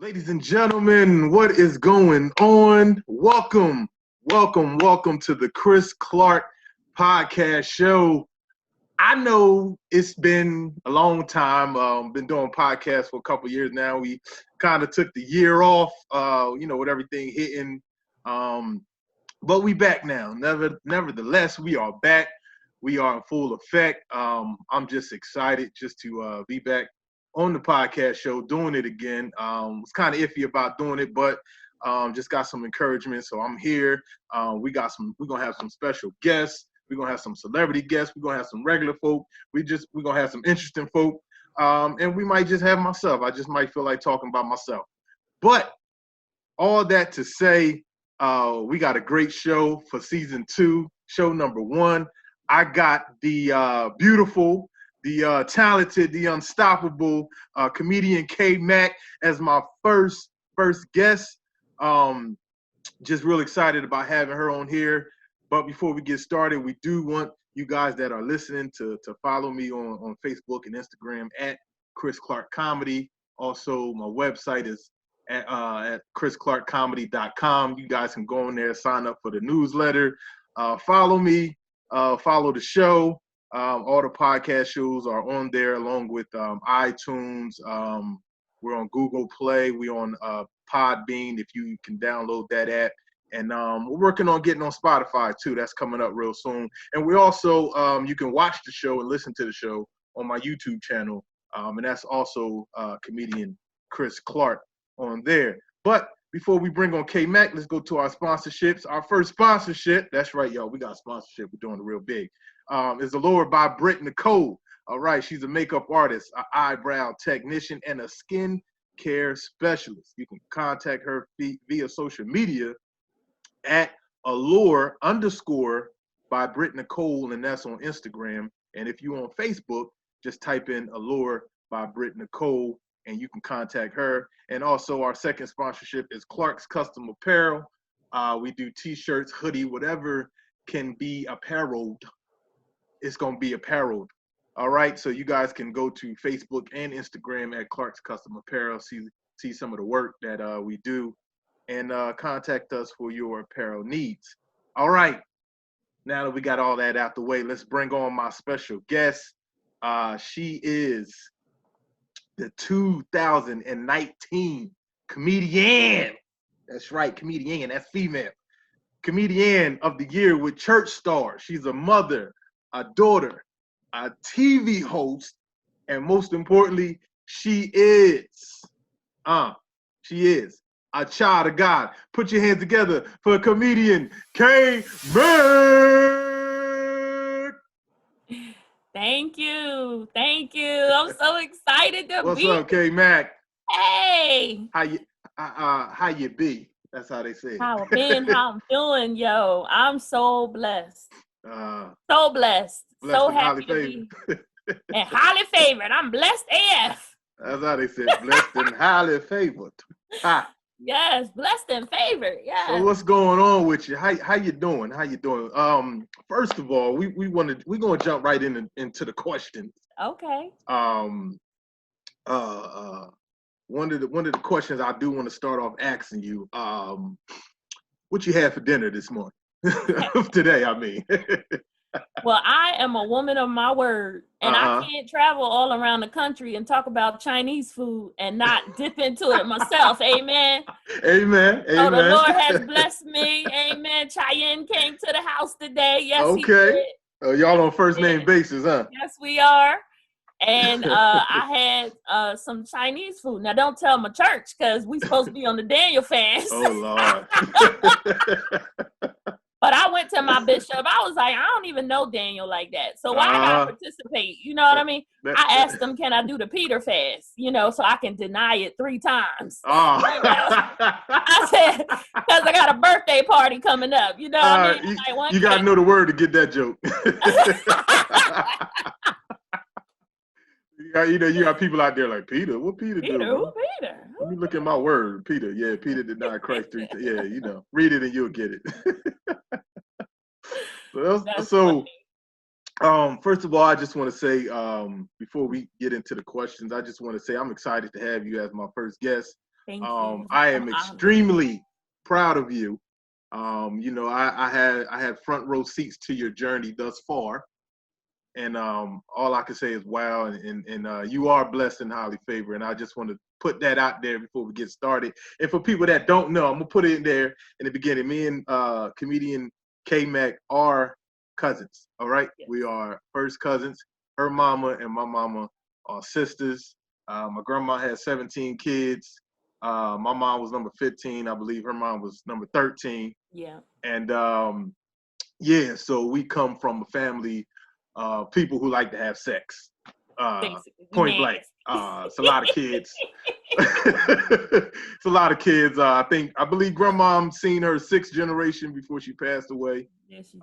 Ladies and gentlemen, what is going on? Welcome to the Chris Clark podcast show. I know it's been a long time. Been doing podcasts for a couple of years now. We kind of took the year off, with everything hitting. But we back now. Nevertheless, we are back. We are in full effect. I'm just excited just to be back on the podcast show, doing it again. Was kind of iffy about doing it, but just got some encouragement. So I'm here. We're gonna have some special guests. We're gonna have some celebrity guests. We're gonna have some regular folk. We're gonna have some interesting folk. And we might just have myself. I just might feel like talking about myself. But all that to say, we got a great show for season 2, show number 1. I got the beautiful, the talented, the unstoppable comedian K-Mack as my first guest. Just real excited about having her on here. But before we get started, we do want you guys that are listening to follow me on Facebook and Instagram at Chris Clark Comedy. Also, my website is at chrisclarkcomedy.com. You guys can go in there, sign up for the newsletter, follow me, follow the show. All the podcast shows are on there, along with iTunes. We're on Google Play. We're on Podbean, if you can download that app. And we're working on getting on Spotify, too. That's coming up real soon. And we also, you can watch the show and listen to the show on my YouTube channel. And that's also comedian Chris Clark on there. But before we bring on K-Mac, let's go to our sponsorships. Our first sponsorship, that's right, y'all, we got sponsorship. We're doing it real big. Is Allure by Britt Nicole. All right, she's a makeup artist, an eyebrow technician, and a skin care specialist. You can contact her via social media at Allure _ by Britt Nicole, and that's on Instagram. And if you're on Facebook, just type in Allure by Britt Nicole, and you can contact her. And also our second sponsorship is Clark's Custom Apparel. We do t-shirts, hoodie, whatever can be appareled. It's going to be appareled. All right, so you guys can go to Facebook and Instagram at Clark's Custom Apparel, see some of the work that we do, and contact us for your apparel needs. All right, now that we got all that out the way, let's bring on my special guest. She is the 2019 Comedienne. That's right, Comedienne, that's female. Comedienne of the Year with Church Star. She's a mother, a daughter, a TV host, and most importantly, she is a child of God. Put your hands together for comedian K-Mack. Thank you. I'm so excited to What's be. What's up, K-Mack? Hey. How you be? That's how they say it. How I'm doing, yo. I'm so blessed. So blessed. So happy to be. And highly favored. I'm blessed AF. That's how they say it. Blessed and highly favored. Ha. Yes, blessed and favored. Yes. So what's going on with you? How you doing? First of all, we're gonna jump right into the questions. Okay. One of the questions I do want to start off asking you, what you had for dinner this morning? Today, I mean. Well, I am a woman of my word, and I can't travel all around the country and talk about Chinese food and not dip into it myself. Amen. Amen. So the Lord has blessed me. Amen. Cheyenne came to the house today. Yes, okay. He did. Y'all on first name basis, huh? Yes, we are. And I had some Chinese food. Now, don't tell my church, because we supposed to be on the Daniel fast. Oh, Lord. But I went to my bishop. I was like, I don't even know Daniel like that. So why I gotta participate? You know what I mean? I asked him, can I do the Peter fast? So I can deny it 3 times. I said, because I got a birthday party coming up. You know what I mean? You gotta know the word to get that joke. You got people out there like, Peter, what Peter do? Who Peter? Let me look at my word. Peter. Yeah, Peter denied Christ 3 times. Yeah, read it and you'll get it. So first of all, I just want to say, before we get into the questions, I just want to say I'm excited to have you as my first guest. Thank you. I am extremely proud of you. I had front row seats to your journey thus far. And all I can say is wow, and you are blessed and highly favored. And I just want to put that out there before we get started. And for people that don't know, I'm gonna put it in there in the beginning. Me and comedian K-Mac are cousins. All right, yes. We are first cousins. Her mama and my mama are sisters. My grandma had 17 kids. My mom was number 15. I believe her mom was number 13. Yeah. And so we come from a family. People who like to have sex, point blank. It's a lot of kids. It's a lot of kids. I believe grandma seen her sixth generation before she passed away. Yes, she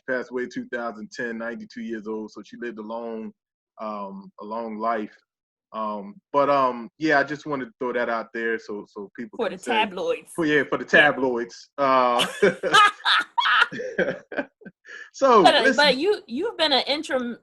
passed away in 2010, 92 years old. So she lived a long life. I just wanted to throw that out there so people for can the tabloids. For the tabloids. So, but you've been an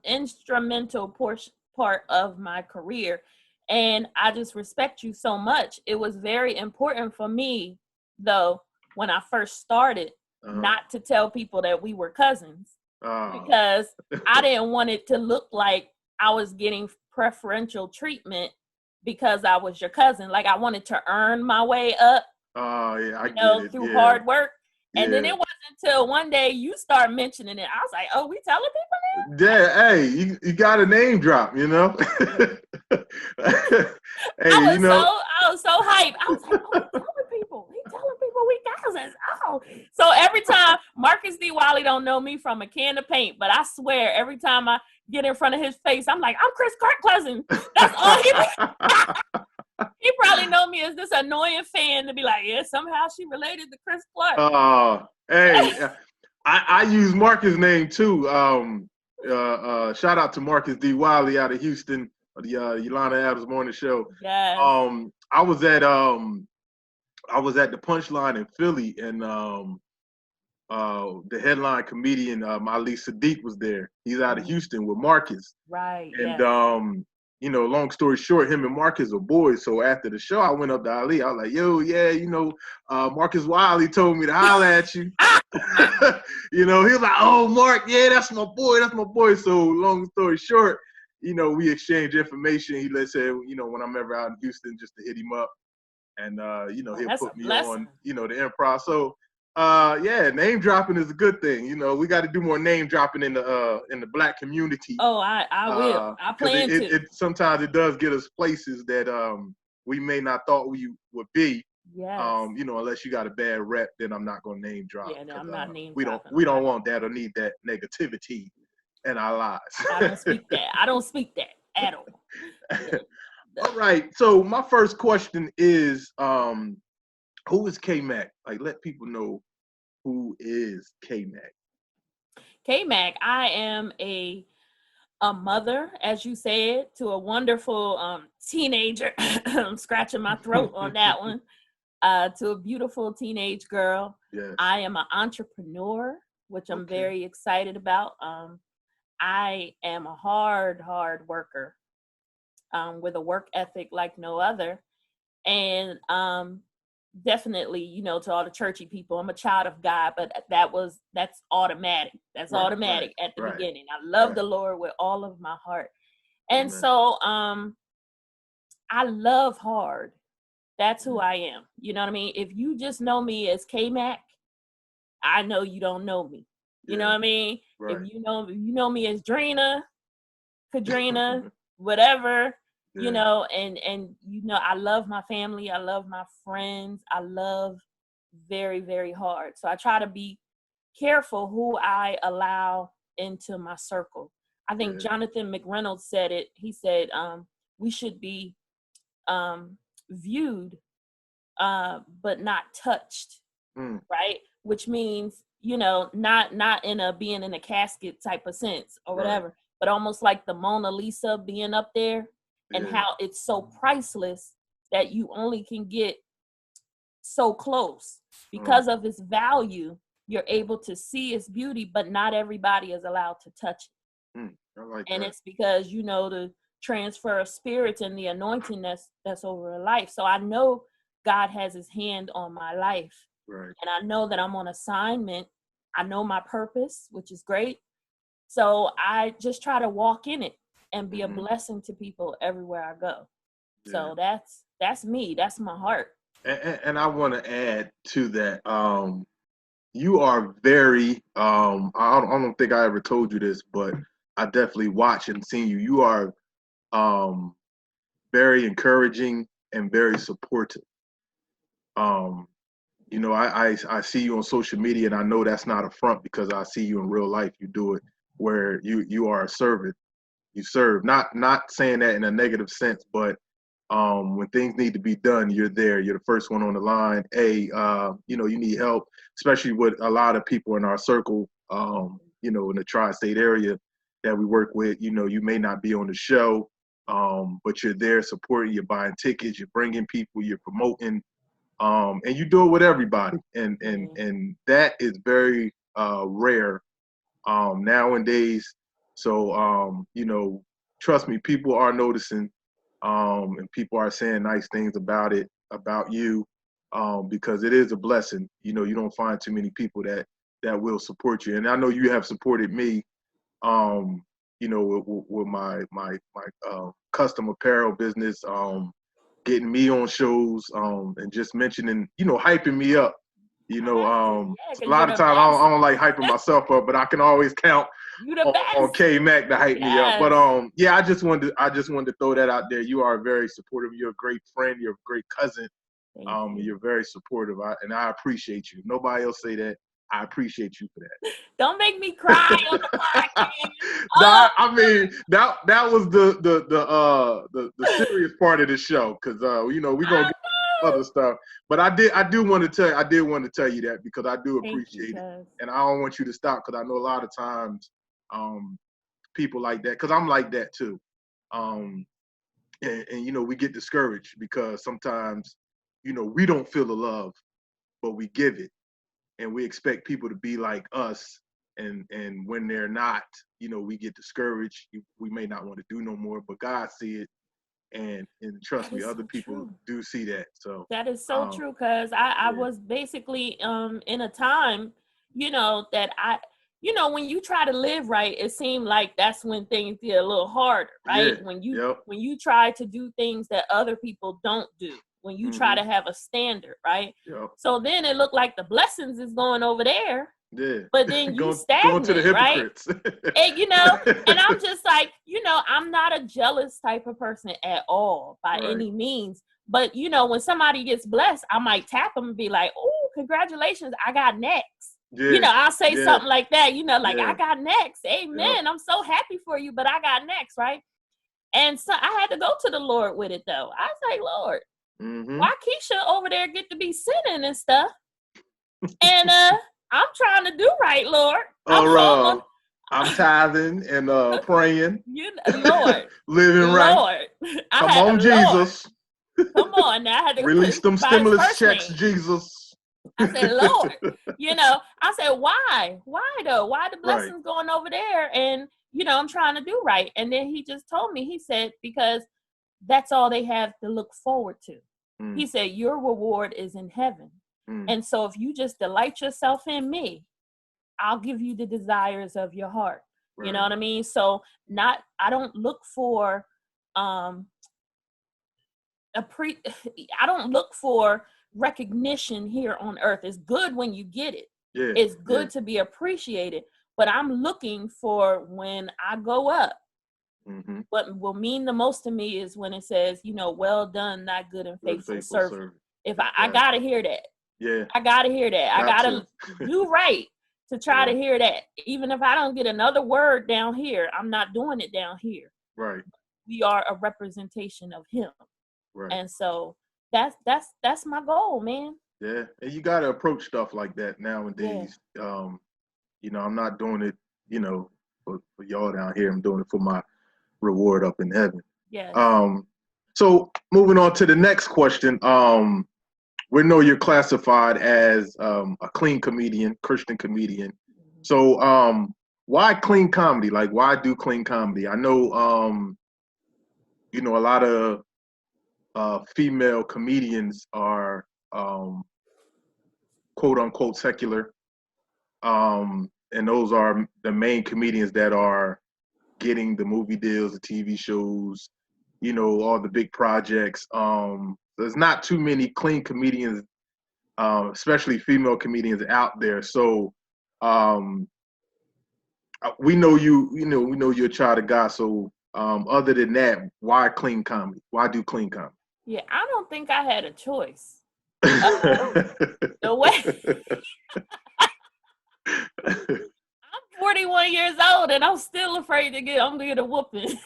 instrumental part of my career, and I just respect you so much. It was very important for me, though, when I first started, not to tell people that we were cousins, because I didn't want it to look like I was getting preferential treatment because I was your cousin. Like, I wanted to earn my way up. I get it. Through hard work. And then it wasn't until one day you start mentioning it. I was like, "Oh, we telling people now?" Yeah, hey, you got a name drop, you know. I was so hyped. I was like, "Oh, we telling people we cousins." Oh, so every time Marcus D. Wiley don't know me from a can of paint, but I swear every time I get in front of his face, I'm like, "I'm Chris Clark's cousin." That's all he. He probably know me as this annoying fan to be like, yeah, somehow she related to Chris Clark. Hey, I use Marcus' name too. Shout out to Marcus D. Wiley out of Houston, the Yolanda Adams Morning Show. Yes. I was at the Punchline in Philly, and the headline comedian Malik Sadiq was there. He's out of Houston with Marcus. Right. And long story short, him and Marcus are boys. So after the show, I went up to Ali. I was like, yo, yeah, Marcus Wiley told me to holler at you. He was like, oh, Mark, yeah, that's my boy. So long story short, we exchanged information. He said, when I'm ever out in Houston, just to hit him up. And, he'll put me on, the improv. So, name dropping is a good thing. We got to do more name dropping in the Black community. Oh, I will. I plan to. Sometimes it does get us places that we may not thought we would be. Yes. Unless you got a bad rep, then I'm not gonna name drop. Yeah, no, I'm not name dropping. We don't want that or need that negativity in our lives. I don't speak that at all. All right. So my first question is, who is K-Mac? Like, let people know who is K-Mac. K-Mac, I am a mother, as you said, to a wonderful teenager. I'm scratching my throat on that one. To a beautiful teenage girl. Yes. I am an entrepreneur, which I'm very excited about. I am a hard worker with a work ethic like no other. And definitely, to all the churchy people, I'm a child of God, but that's automatic. That's automatic at the beginning. I love the Lord with all of my heart. And so I love hard. That's who I am. You know what I mean? If you just know me as K-Mac, I know you don't know me. You know what I mean? Right. If you know me as Drina, Kadrina, whatever, and I love my family. I love my friends. I love very, very hard. So I try to be careful who I allow into my circle. I think Jonathan McReynolds said it. He said, we should be viewed, but not touched, right? Which means, not in a being in a casket type of sense or whatever, but almost like the Mona Lisa being up there and how it's so priceless that you only can get so close because of its value. You're able to see its beauty, but not everybody is allowed to touch it. I like and that. It's because, the transfer of spirits and the anointing that's over a life. So I know God has his hand on my life. Right. And I know that I'm on assignment. I know my purpose, which is great. So I just try to walk in it and be a blessing to people everywhere I go. Yeah. So that's me. That's my heart. And I want to add to that. You are very, I don't think I ever told you this, but I definitely watch and seen you. You are very encouraging and very supportive. You know, I see you on social media, and I know that's not a front because I see you in real life. You do it where you are a servant. You serve, not saying that in a negative sense, but when things need to be done, you're there. You're the first one on the line. Hey, you know, you need help, especially with a lot of people in our circle, you know, in the tri-state area that we work with. You know, you may not be on the show, but you're there supporting, you're buying tickets, you're bringing people, you're promoting, and you do it with everybody. And that is very rare nowadays. So, you know, trust me, people are noticing. And people are saying nice things about you, because it is a blessing. You know, you don't find too many people that will support you. And I know you have supported me, you know, with my custom apparel business, getting me on shows, and just mentioning, you know, hyping me up. You know, a lot of times I don't like hyping myself up, but I can always count on K-Mack to hype me up. But yeah, I just wanted to throw that out there. You are very supportive. You're a great friend. You're a great cousin. You're very supportive, and I appreciate you. Nobody else say that. I appreciate you for that. Don't make me cry on the podcast. Nah, I mean that was the serious part of the show, because you know, we're gonna get other stuff. But I did want to tell you that, because I do appreciate it, and I don't want you to stop, because I know a lot of times people like that, because I'm like that too, and you know, we get discouraged because sometimes, you know, we don't feel the love, but we give it, and we expect people to be like us, and when they're not, you know, we get discouraged. We may not want to do no more, but God see it. And trust me, other people do see that. So that is so true, because I was basically in a time, you know, that you know, when you try to live right, it seemed like that's when things get a little harder, right? Yeah. When you try to do things that other people don't do, when you try to have a standard, right? Yep. So then it looked like the blessings is going over there. Yeah. But then you stagnate, going to the hypocrites. Right? And, you know, and I'm just like, you know, I'm not a jealous type of person at all by any means. But, you know, when somebody gets blessed, I might tap them and be like, oh, congratulations, I got next. Yeah. You know, I'll say something like that, you know, like, I got next. Amen. I'm so happy for you, but I got next, right? And so I had to go to the Lord with it, though. I was like, Lord, why Keisha over there get to be sinning and stuff? And I'm trying to do right, Lord. I'm tithing and praying. You know, Lord. Living right. Lord. Come on, Jesus. Come on. Now I had to release them stimulus checks, Jesus. I said, Lord. You know, I said, why? Why though? Why the blessings going over there? And, you know, I'm trying to do right. And then he just told me, he said, because that's all they have to look forward to. He said, your reward is in heaven. And so if you just delight yourself in me, I'll give you the desires of your heart. You know what I mean? So I don't look for I don't look for recognition here on earth. It's good when you get it. Yeah, it's good to be appreciated. But I'm looking for when I go up. What will mean the most to me is when it says, you know, well done, thy good and faithful servant. If I gotta hear that. Yeah. I gotta hear that. I gotta do right to try to hear that. Even if I don't get another word down here, I'm not doing it down here. Right. We are a representation of him. Right. And so that's my goal, man. Yeah. And you gotta approach stuff like that nowadays. Yeah. You know, I'm not doing it, you know, for y'all down here. I'm doing it for my reward up in heaven. Yes. So moving on to the next question. We know you're classified as a clean comedian, Christian comedian. So why clean comedy? Like, why do clean comedy? I know, you know, a lot of female comedians are quote unquote secular. And those are the main comedians that are getting the movie deals, the TV shows, all the big projects. There's not too many clean comedians, especially female comedians out there. So we know we know you're a child of God. So other than that, why clean comedy? Why do clean comedy? Yeah, I don't think I had a choice. The way I'm 41 years old and I'm still afraid to get a whooping.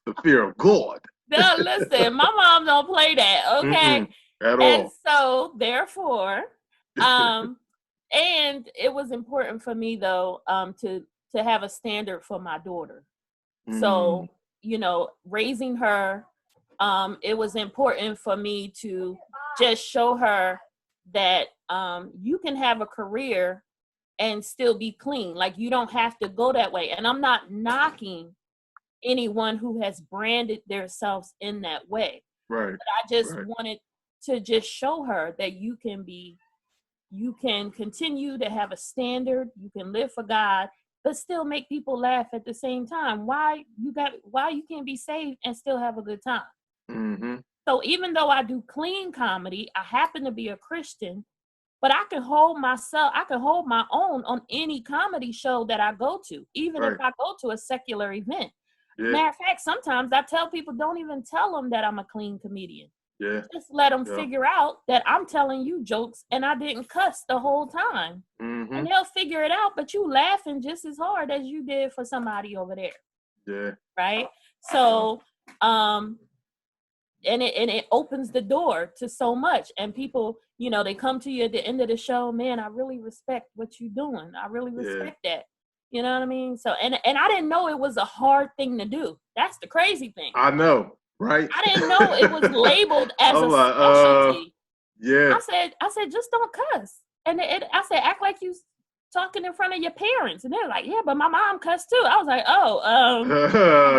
The fear of God. No, listen, my mom don't play that, okay? At all. And so therefore, and it was important for me though, to have a standard for my daughter. So, raising her, it was important for me to just show her that you can have a career and still be clean. Like, you don't have to go that way. And I'm not knocking anyone who has branded themselves in that way. Right. But I just wanted to just show her that you can continue to have a standard, you can live for God, but still make people laugh at the same time. Why you can't be saved and still have a good time? Mm-hmm. So even though I do clean comedy, I happen to be a Christian, but I can hold my own on any comedy show that I go to, even if I go to a secular event. Yeah. Matter of fact, sometimes I tell people, don't even tell them that I'm a clean comedian. Yeah. Just let them figure out that I'm telling you jokes and I didn't cuss the whole time. Mm-hmm. And they'll figure it out, but you laughing just as hard as you did for somebody over there. Yeah. Right? So, and it opens the door to so much. And people, they come to you at the end of the show, man, I really respect what you're doing. I really respect that. You know what I mean? So, and I didn't know it was a hard thing to do. That's the crazy thing. I know, right? I didn't know it was labeled as a specialty. Yeah. I said, just don't cuss. And I said, act like you talking in front of your parents. And they're like, yeah, but my mom cussed too. I was like,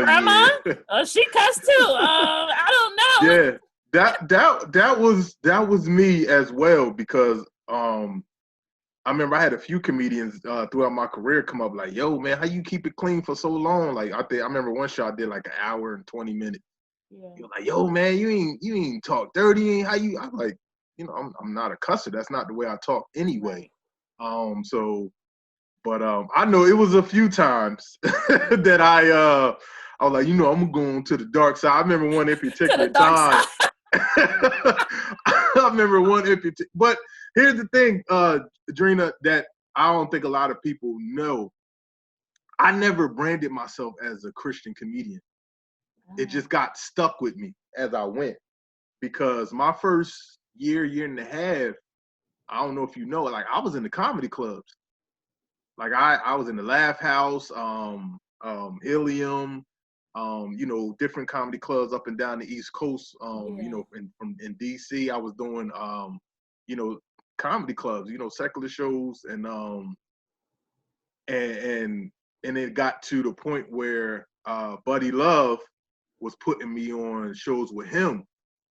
grandma? Yeah. She cussed too. I don't know. Yeah. That was me as well, because I remember I had a few comedians throughout my career come up like, yo, man, how you keep it clean for so long? Like, I remember one show I did like an hour and 20 minutes. Yeah. You're like, yo, man, you ain't talk dirty. How you? I'm like, I'm not a cusser. That's not the way I talk anyway. So, but I know it was a few times that I was like, I'm gonna go on to the dark side. I remember one in particular time. I remember one in particular. But here's the thing, Drina, that I don't think a lot of people know. I never branded myself as a Christian comedian. It just got stuck with me as I went, because my first year and a half, I don't know if you know, like, I was in the comedy clubs. Like, I was in the Laugh House, Ilium, different comedy clubs up and down the East Coast. In DC, I was doing, comedy clubs, secular shows, and it got to the point where Buddy Love was putting me on shows with him,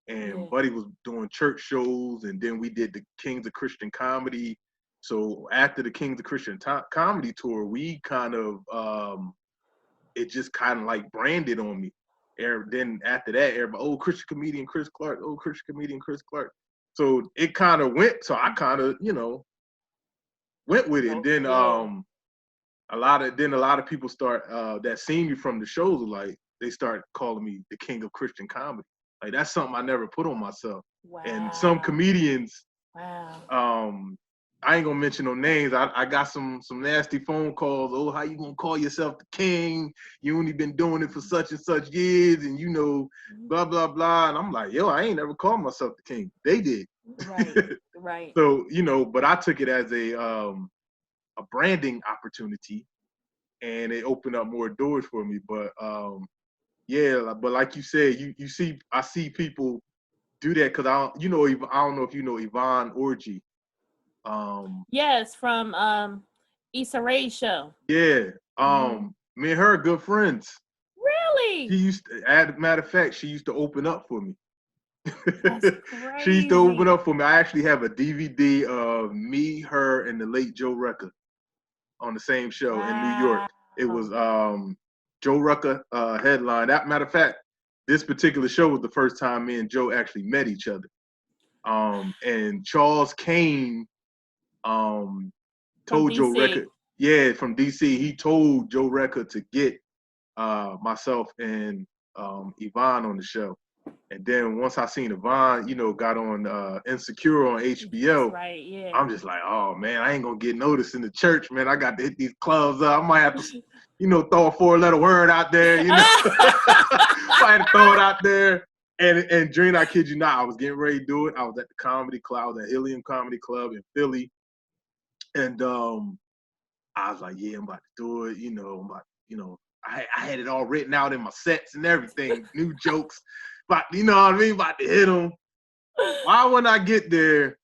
and Buddy was doing church shows, and then we did the Kings of Christian Comedy. So after the Kings of Christian Comedy tour, we kind of it just kind of like branded on me. Then after that, everybody, Christian comedian Chris Clark, Christian comedian Chris Clark. So it kind of went. So I kind of went with it. And then a lot of people start that seen me from the shows, like, they start calling me the King of Christian Comedy. Like, that's something I never put on myself. Wow. And some comedians, I ain't gonna mention no names. I got some nasty phone calls. Oh, how you gonna call yourself the king? You only been doing it for such and such years, and blah blah blah. And I'm like, yo, I ain't never called myself the king. They did. Right. So but I took it as a branding opportunity, and it opened up more doors for me. But but like you said, I see people do that, because I don't know if you know Yvonne Orji. Yes, from Issa Rae's show. Yeah. Me and her are good friends. Really? Matter of fact, she used to open up for me. That's crazy. She used to open up for me. I actually have a DVD of me, her, and the late Joe Rucker on the same show in New York. It was Joe Rucker headline. Matter of fact, this particular show was the first time me and Joe actually met each other. And Charles Kane told Joe Rucker, from DC, he told Joe Rucker to get myself and Yvonne on the show. And then once I seen Yvonne, got on Insecure on HBO, right, yeah. I'm just like, oh man, I ain't gonna get noticed in the church, man. I got to hit these clubs up. I might have to, throw a 4-letter word out there, I had to throw it out there. And Dream, I kid you not, I was getting ready to do it. I was at the comedy club, I was at Helium Comedy Club in Philly. And I was like, yeah, I'm about to do it, I had it all written out in my sets and everything, new jokes, but about to hit them. Why when I get there,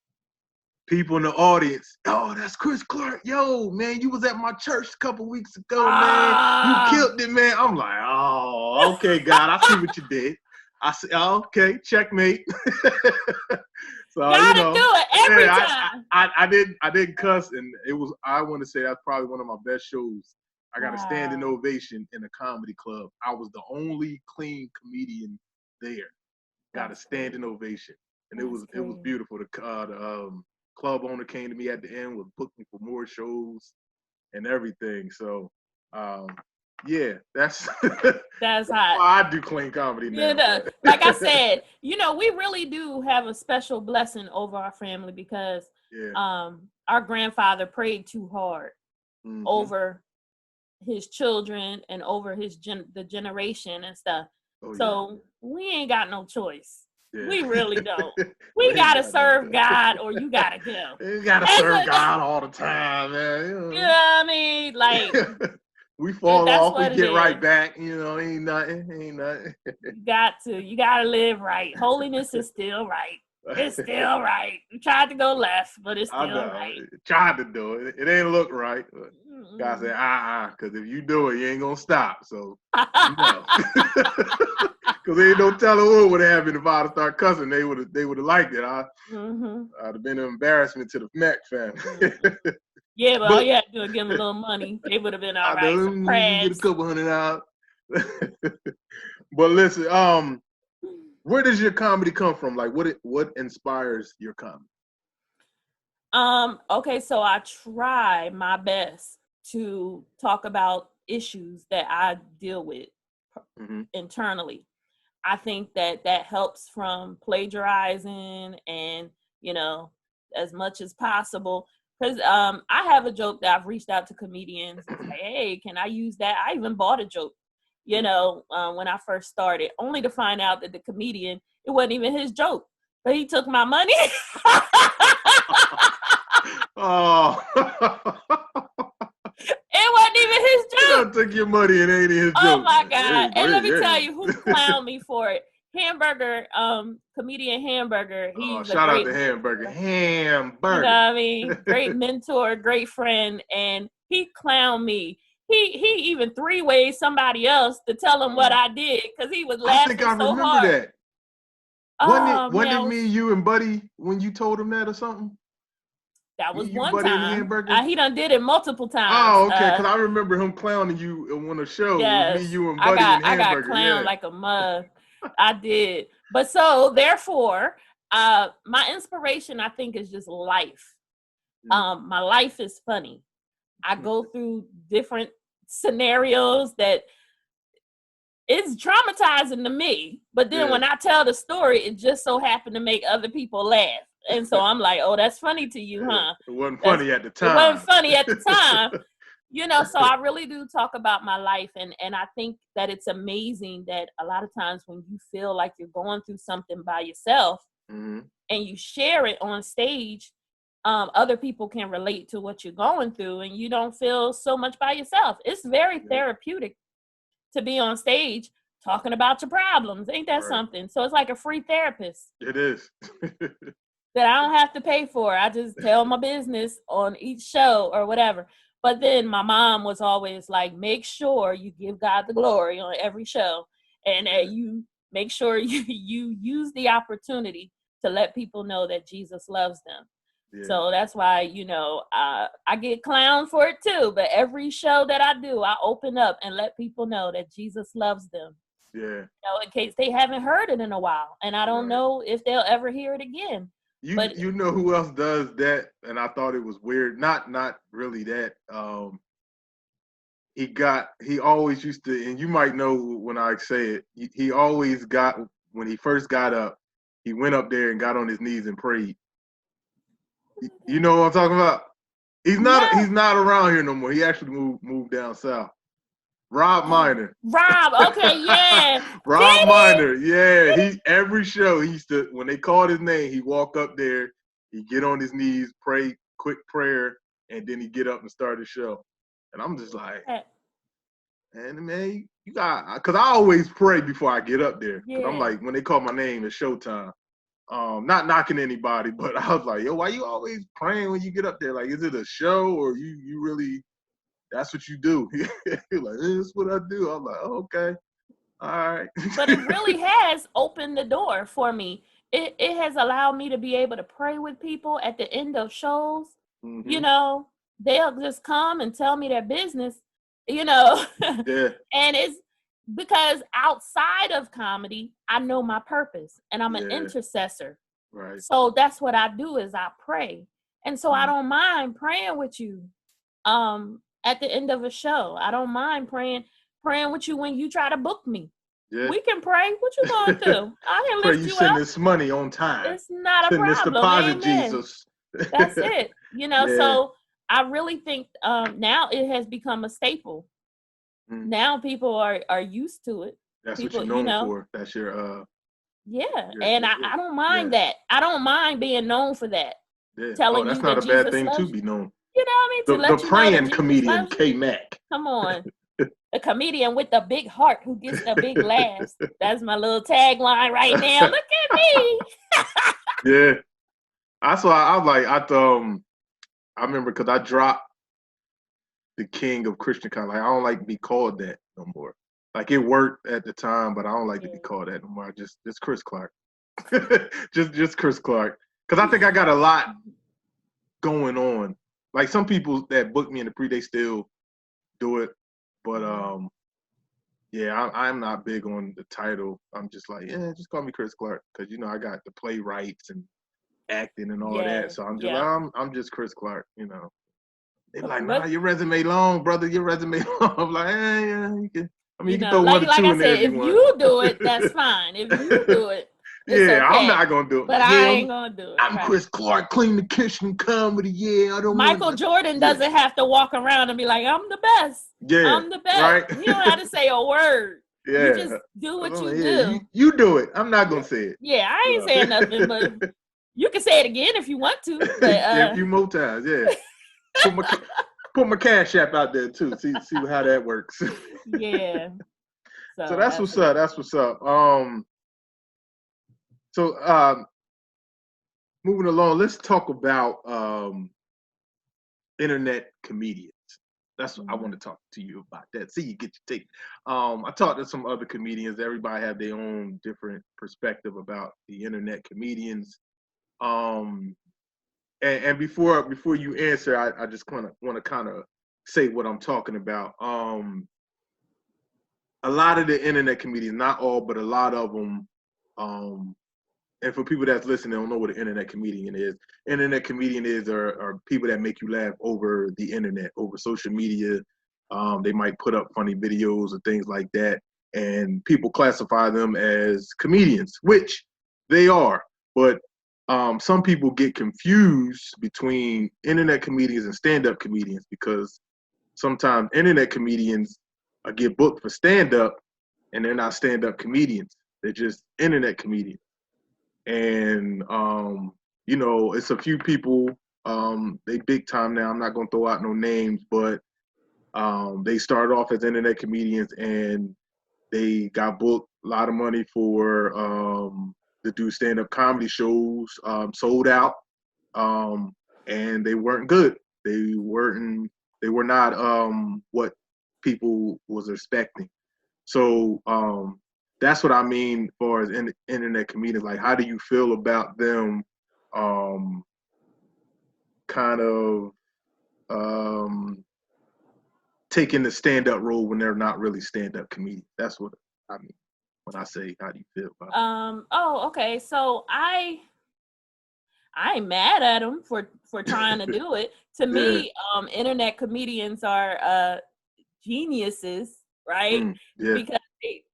people in the audience, oh, that's Chris Clark. Yo, man, you was at my church a couple weeks ago, man. You killed it, man. I'm like, oh, okay, God, I see what you did. I said, oh, okay, checkmate. So gotta do it every time. I didn't cuss, and it was. I want to say that's probably one of my best shows. I got a standing ovation in a comedy club. I was the only clean comedian there. Got a standing ovation, and it was beautiful. The club owner came to me at the end, was booked me for more shows and everything. So, yeah, that's that's hot. I do clean comedy now. Yeah, like I said, we really do have a special blessing over our family because our grandfather prayed too hard over his children and over the generation and stuff. So we ain't got no choice. Yeah. We really don't. We gotta serve God, or you gotta go. You gotta serve God all the time, man. You know what I mean? Like we fall off, we get right back. Ain't nothing. You gotta live right. Holiness is still right. It's still right. We tried to go left, but it's still right. Tried to do it. It ain't look right. But God said, because if you do it, you ain't gonna stop. So, because ain't no telling what would happen if I'd start cussing. They would have liked it. I'd have been an embarrassment to the Kmac family. Yeah, but all you had to do is give them a little money. They would have been all right. Some crabs. Get a couple $100 out. But listen, where does your comedy come from? Like, what inspires your comedy? Okay, so I try my best to talk about issues that I deal with internally. I think that helps from plagiarizing and, as much as possible. Because I have a joke that I've reached out to comedians and say, hey, can I use that? I even bought a joke, when I first started, only to find out that the comedian, it wasn't even his joke, but he took my money. Oh. It wasn't even his joke. He took your money and ain't his joke. Oh my God. And let me tell you who clowned me for it. Hamburger, comedian Hamburger. He's shout out to Hamburger. Hamburger. You know what I mean? Great mentor, great friend. And he clowned me. He even three-wayed somebody else to tell him what I did because he was laughing so hard. I think I remember that. Wasn't it me, you, and Buddy when you told him that or something? That was one time. He done did it multiple times. Oh, okay. Because I remember him clowning you on a show. Yes, with me, you, and Buddy and Hamburger. I got clowned like a mug. I did. But so, therefore, my inspiration, I think, is just life. My life is funny. I go through different scenarios that it's traumatizing to me. But then when I tell the story, it just so happened to make other people laugh. And so I'm like, oh, that's funny to you, huh? It wasn't funny at the time. It wasn't funny at the time. So I really do talk about my life. And I think that it's amazing that a lot of times when you feel like you're going through something by yourself and you share it on stage, other people can relate to what you're going through and you don't feel so much by yourself. It's very therapeutic to be on stage talking about your problems. Ain't that something? So it's like a free therapist. It is. That I don't have to pay for. I just tell my business on each show or whatever. But then my mom was always like, make sure you give God the glory on every show, and that you make sure you use the opportunity to let people know that Jesus loves them. Yeah. So that's why, I get clowned for it too. But every show that I do, I open up and let people know that Jesus loves them. Yeah. In case they haven't heard it in a while. And I don't know if they'll ever hear it again. You know who else does that? And I thought it was weird. Not really that. He always used to, and you might know when I say it, he always got, when he first got up, he went up there and got on his knees and prayed. You know what I'm talking about? He's not around here no more. He actually moved down south. Rob Minor. Rob, okay, yeah. Rob Minor, yeah. He every show he used to, when they called his name, he walk up there, he get on his knees, pray, quick prayer, and then he get up and start the show. And I'm just like, man, you got, because I always pray before I get up there. Because I'm like, when they call my name, it's showtime. Not knocking anybody, but I was like, yo, why you always praying when you get up there? Like, is it a show or you really, that's what you do? You're like, this is what I do. I'm like, oh, okay. All right. But it really has opened the door for me. It has allowed me to be able to pray with people at the end of shows. Mm-hmm. They'll just come and tell me their business, Yeah. And it's because outside of comedy, I know my purpose and I'm an intercessor. Right. So that's what I do is I pray. And so I don't mind praying with you at the end of a show. I don't mind praying with you when you try to book me. Yeah. We can pray. What you going through? I can lift you up. Send this money on time. It's not a problem. Send this deposit, Amen. Jesus. That's it. So I really think now it has become a staple. Now people are used to it. That's what you're known for. That's your and I don't mind that. I don't mind being known for that. Yeah. Telling that's you not that a bad Jesus thing to be known. You know what I mean? The praying comedian, K-Mack. Come on. A comedian with a big heart who gets the big laughs. That's my little tagline right now. Look at me. Yeah. That's why I was like, I remember because I dropped the king of Christian comedy. Like, I don't like to be called that no more. Like, it worked at the time, but I don't like to be called that no more. Just Chris Clark. just Chris Clark. Because I think I got a lot going on. Like, some people that book me in the pre, they still do it. But I'm not big on the title. I'm just like, just call me Chris Clark, because I got the playwrights and acting and all that. So I'm just I'm just Chris Clark. They're like, nah, your resume long, brother. Your resume long. I'm like, you can. I mean, you can throw one or two in there. If you do it, that's fine. If you do it. Okay. I'm not gonna do it. But I ain't gonna do it. I'm Chris Clark, clean the kitchen comedy. Yeah, I don't. Michael Jordan doesn't have to walk around and be like, I'm the best. Yeah, I'm the best. Right? You don't have to say a word. Yeah, you just do what you do. You do it. I'm not gonna say it. Yeah, I ain't saying nothing, but you can say it again if you want to. But, a few more times. Yeah. Put my Cash App out there too. See how that works. Yeah. So that's what's up. That's what's up. So moving along, let's talk about internet comedians. That's what I want to talk to you about. That. See, you get your take. I talked to some other comedians. Everybody have their own different perspective about the internet comedians. And before you answer, I just want to kind of say what I'm talking about. A lot of the internet comedians, not all, but a lot of them, and for people that's listening, don't know what an internet comedian is. Internet comedian are people that make you laugh over the internet, over social media. They might put up funny videos or things like that, and people classify them as comedians, which they are. But some people get confused between internet comedians and stand-up comedians, because sometimes internet comedians get booked for stand-up, and they're not stand-up comedians. They're just internet comedians. And, it's a few people, they big time now. I'm not going to throw out no names, but they started off as internet comedians, and they got booked a lot of money for to do stand-up comedy shows, sold out, and they weren't good. They weren't They were not what people was expecting. So that's what I mean as far as internet comedians. Like, how do you feel about them kind of taking the stand-up role when they're not really stand-up comedians? That's what I mean when I say, how do you feel about it? Oh, okay. So I ain't mad at them for trying to do it. To me, internet comedians are geniuses, right? Because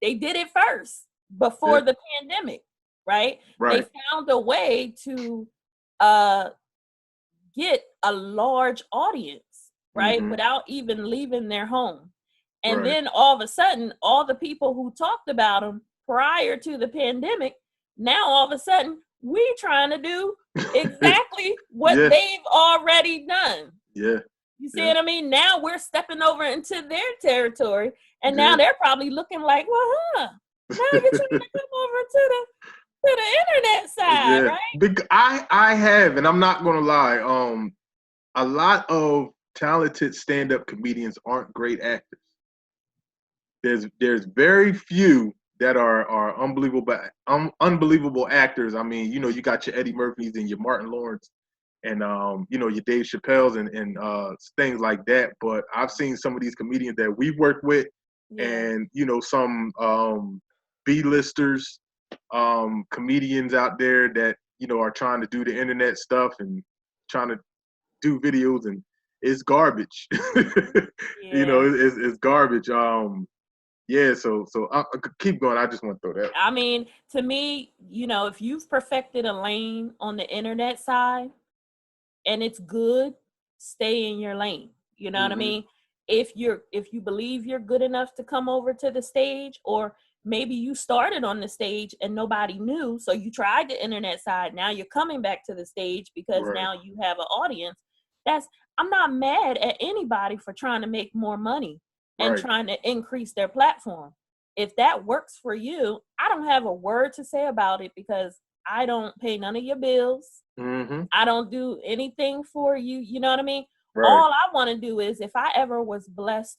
they did it first before the pandemic, right? They found a way to get a large audience, right? Without even leaving their home. And then all of a sudden, all the people who talked about them prior to the pandemic, now all of a sudden, we trying to do exactly what they've already done. Yeah. You see what I mean? Now we're stepping over into their territory, and now they're probably looking like, well, now you're trying to come over to the internet side, right? I have, and I'm not gonna lie, a lot of talented stand-up comedians aren't great actors. There's very few that are unbelievable actors. I mean, you know, you got your Eddie Murphys and your Martin Lawrence and you know, your Dave Chappelle's and things like that. But I've seen some of these comedians that we've worked with, and you know, some B-listers, comedians out there that, you know, are trying to do the internet stuff and trying to do videos, and it's garbage. You know, it's garbage. Yeah, so I keep going. I just want to throw that. I mean, to me, you know, if you've perfected a lane on the internet side and it's good, stay in your lane. You know what I mean? If you believe you're good enough to come over to the stage, or maybe you started on the stage and nobody knew, so you tried the internet side. Now you're coming back to the stage because now you have an audience. I'm not mad at anybody for trying to make more money and trying to increase their platform. If that works for you, I don't have a word to say about it, because I don't pay none of your bills. I don't do anything for you. You know what I mean? All I want to do is, if I ever was blessed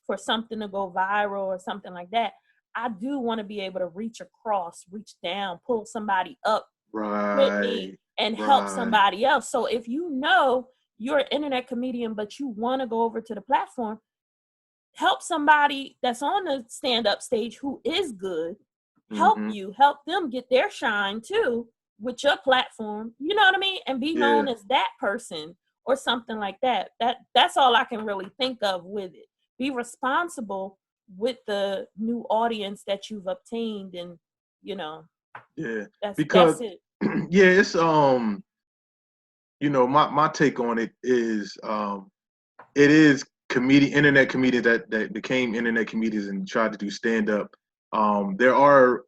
for something to go viral or something like that, I do want to be able to reach across, reach down, pull somebody up with me and help somebody else. So if you know you're an internet comedian, but you want to go over to the platform, help somebody that's on the stand-up stage who is good, help them get their shine too with your platform, you know what I mean? And be known as that person or something like that. That's all I can really think of with it. Be responsible with the new audience that you've obtained, and you know, that's it. Yeah, it's you know, my take on it is internet comedians that became internet comedians and tried to do stand-up. There are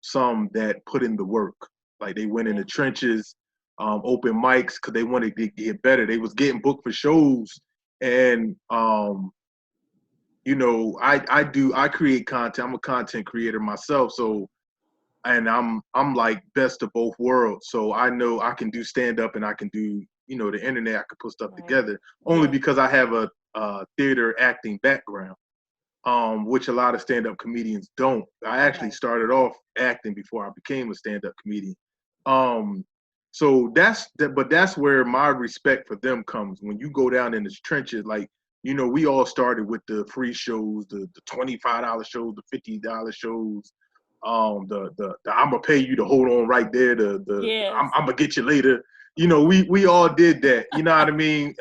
some that put in the work. Like, they went in the trenches, open mics, because they wanted to get better. They was getting booked for shows, and you know, I create content. I'm a content creator myself, so, and I'm like best of both worlds. So I know I can do stand-up and I can do, you know, the internet. I can put stuff together, only because I have a theater acting background, which a lot of stand-up comedians don't. I actually started off acting before I became a stand-up comedian. So but that's where my respect for them comes. When you go down in the trenches, like, you know, we all started with the free shows, the $25 shows, the $50 shows, the I'm gonna pay you to hold on right there, I'm gonna get you later. You know, we all did that. You know what I mean?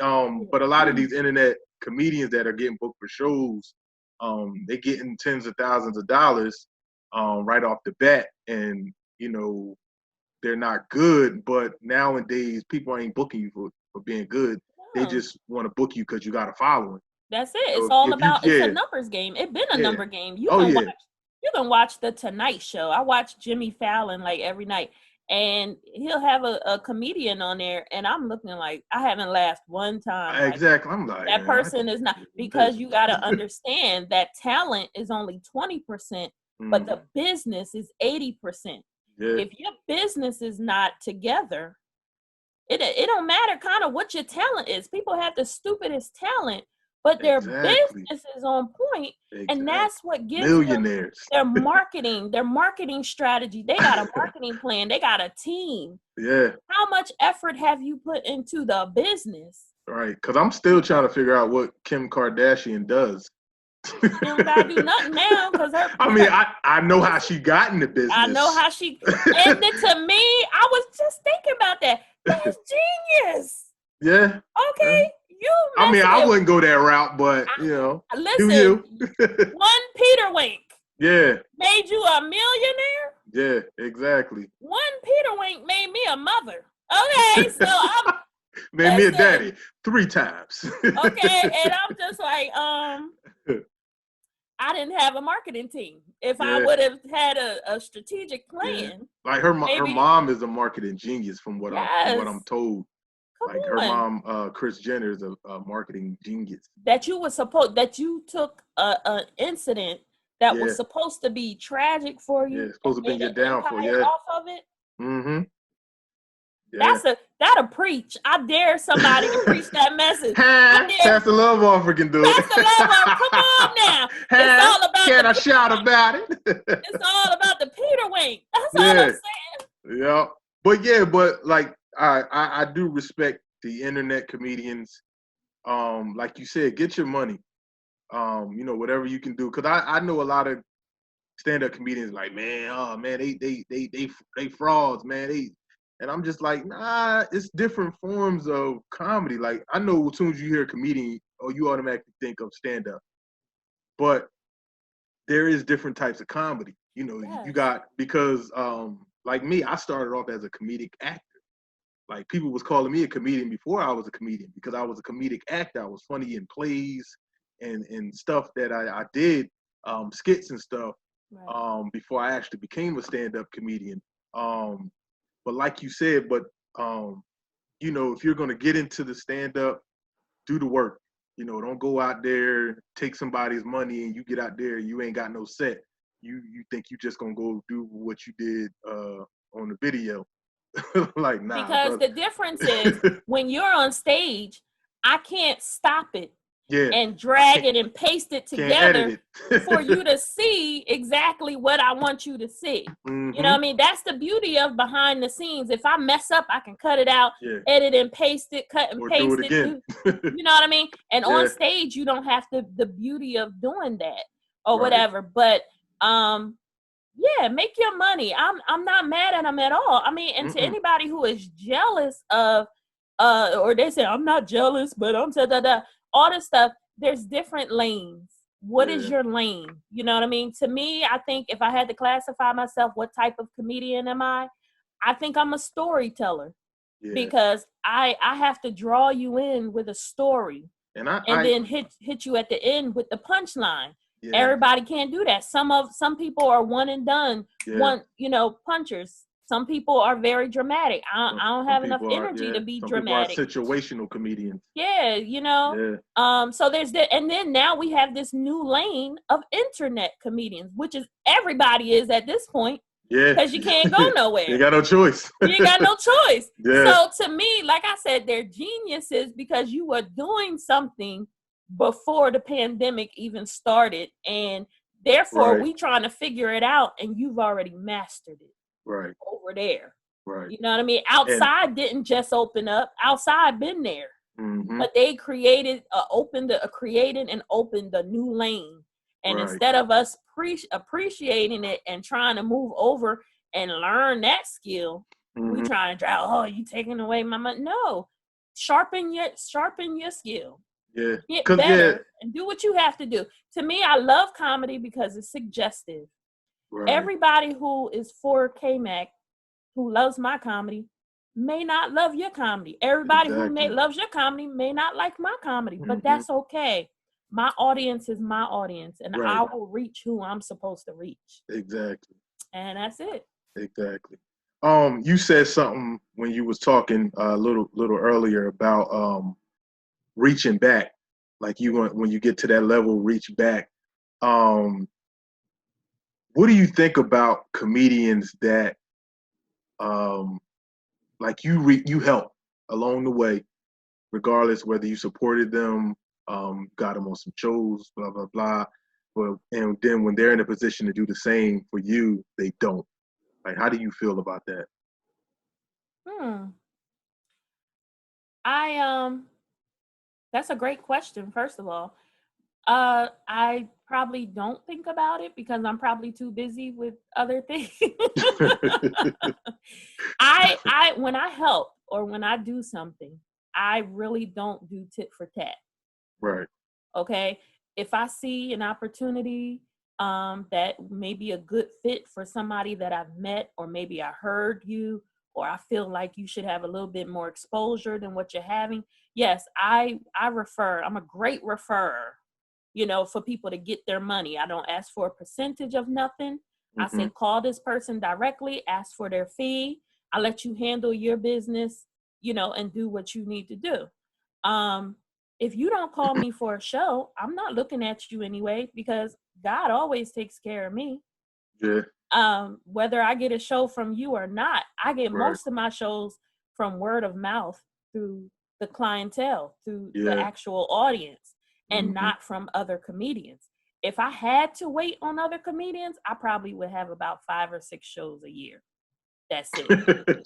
But a lot of these internet comedians that are getting booked for shows, they're getting tens of thousands of dollars right off the bat, and you know, they're not good. But nowadays, people ain't booking you for being good. They just want to book you because you got a following. That's it. So it's all about it's a numbers game. It's been a number game. You can watch the Tonight Show. I watch Jimmy Fallon like every night, and he'll have a comedian on there, and I'm looking like, I haven't laughed one time. Exactly. I'm like, that person is not, because you got to understand that talent is only 20%, but the business is 80%. If your business is not together, It don't matter kind of what your talent is. People have the stupidest talent, but their business is on point, and that's what gives millionaires them their marketing strategy. They got a marketing plan. They got a team. Yeah. How much effort have you put into the business? Right, because I'm still trying to figure out what Kim Kardashian does. She don't gotta do nothing now because I know how she got in the business. I know how she. And then to me, I was just thinking about that. That's genius. Yeah. Okay. I wouldn't go that route, but listen, do you? One Peter Wink. Yeah. Made you a millionaire? Yeah, exactly. One Peter Wink made me a mother. Okay, so I'm made me a daddy 3 times. Okay, and I'm just like, I didn't have a marketing team. If I would have had a strategic plan. Like her mom is a marketing genius from what I'm told. Her mom, Kris Jenner, is a marketing genius. That you took an incident that was supposed to be tragic for you. Yeah, supposed to bring you down for off of it. Mm-hmm. Yeah. That'll preach. I dare somebody to preach that message. Pastor Love Offer can do it. Pastor Love Offer, come on now. It's all about can I shout about it? It's all about the Peter Wink. That's all I'm saying. Yeah. But like I do respect the internet comedians. Like you said, get your money. Whatever you can do. Cause I know a lot of stand-up comedians like, man, they frauds, man. And I'm just like, nah, it's different forms of comedy. Like, I know as soon as you hear a comedian, you automatically think of stand-up. But there is different types of comedy. You got, because like me, I started off as a comedic actor. Like, people was calling me a comedian before I was a comedian because I was a comedic actor. I was funny in plays and stuff that I did, skits and stuff, before I actually became a stand-up comedian. But like you said, if you're going to get into the stand-up, do the work. Don't go out there, take somebody's money, and you get out there, you ain't got no set. You think you just going to go do what you did on the video. Like, nah. Because the difference is when you're on stage, I can't stop it. And drag it and paste it together for you to see exactly what I want you to see. Mm-hmm. You know what I mean? That's the beauty of behind the scenes. If I mess up, I can cut it out, edit and paste it, cut and paste do it again. You know what I mean? And on stage, you don't have the beauty of doing that or whatever. But make your money. I'm not mad at them at all. I mean, and to anybody who is jealous of, or they say I'm not jealous, but I'm all this stuff, there's different lanes. What is your lane? You know what I mean? To me, I think if I had to classify myself, what type of comedian am I think I'm a storyteller because I have to draw you in with a story and then hit you at the end with the punchline. Everybody can't do that. Some people are one and done, punchers. Some people are very dramatic. I don't have enough energy to be dramatic. People are situational comedians. So there's that, and then now we have this new lane of internet comedians, which is everybody is at this point. Because you can't go nowhere. You got no choice. You got no choice. So to me, like I said, they're geniuses because you were doing something before the pandemic even started, and therefore we trying to figure it out, and you've already mastered it. Right. Over there. Right. You know what I mean? Outside didn't just open up. Outside been there. Mm-hmm. But they created and opened a new lane. And instead of us appreciating it and trying to move over and learn that skill, we trying to drive, you taking away my money. No. Sharpen your skill. Yeah. Get better and do what you have to do. To me, I love comedy because it's suggestive. Right. Everybody who is for K-Mac, who loves my comedy, may not love your comedy. Everybody who loves your comedy may not like my comedy, but that's okay. My audience is my audience, and I will reach who I'm supposed to reach. Exactly. And that's it. Exactly. You said something when you was talking a little earlier about reaching back, like when you get to that level, reach back. What do you think about comedians that, like you help? along the way, regardless whether you supported them, got them on some shows, blah, blah, blah. And then when they're in a position to do the same for you, they don't. Like, how do you feel about that? That's a great question, first of all. I probably don't think about it because I'm probably too busy with other things. I when I help or when I do something, I really don't do tit for tat. Right. Okay. If I see an opportunity that may be a good fit for somebody that I've met, or maybe I heard you, or I feel like you should have a little bit more exposure than what you're having. Yes, I refer. I'm a great referrer, for people to get their money. I don't ask for a percentage of nothing. I say, call this person directly, ask for their fee. I let you handle your business, and do what you need to do. If you don't call me for a show, I'm not looking at you anyway, because God always takes care of me. Yeah. Whether I get a show from you or not, I get most of my shows from word of mouth through the clientele, through the actual audience, and not from other comedians. If I had to wait on other comedians, I probably would have about 5 or 6 shows a year. That's it.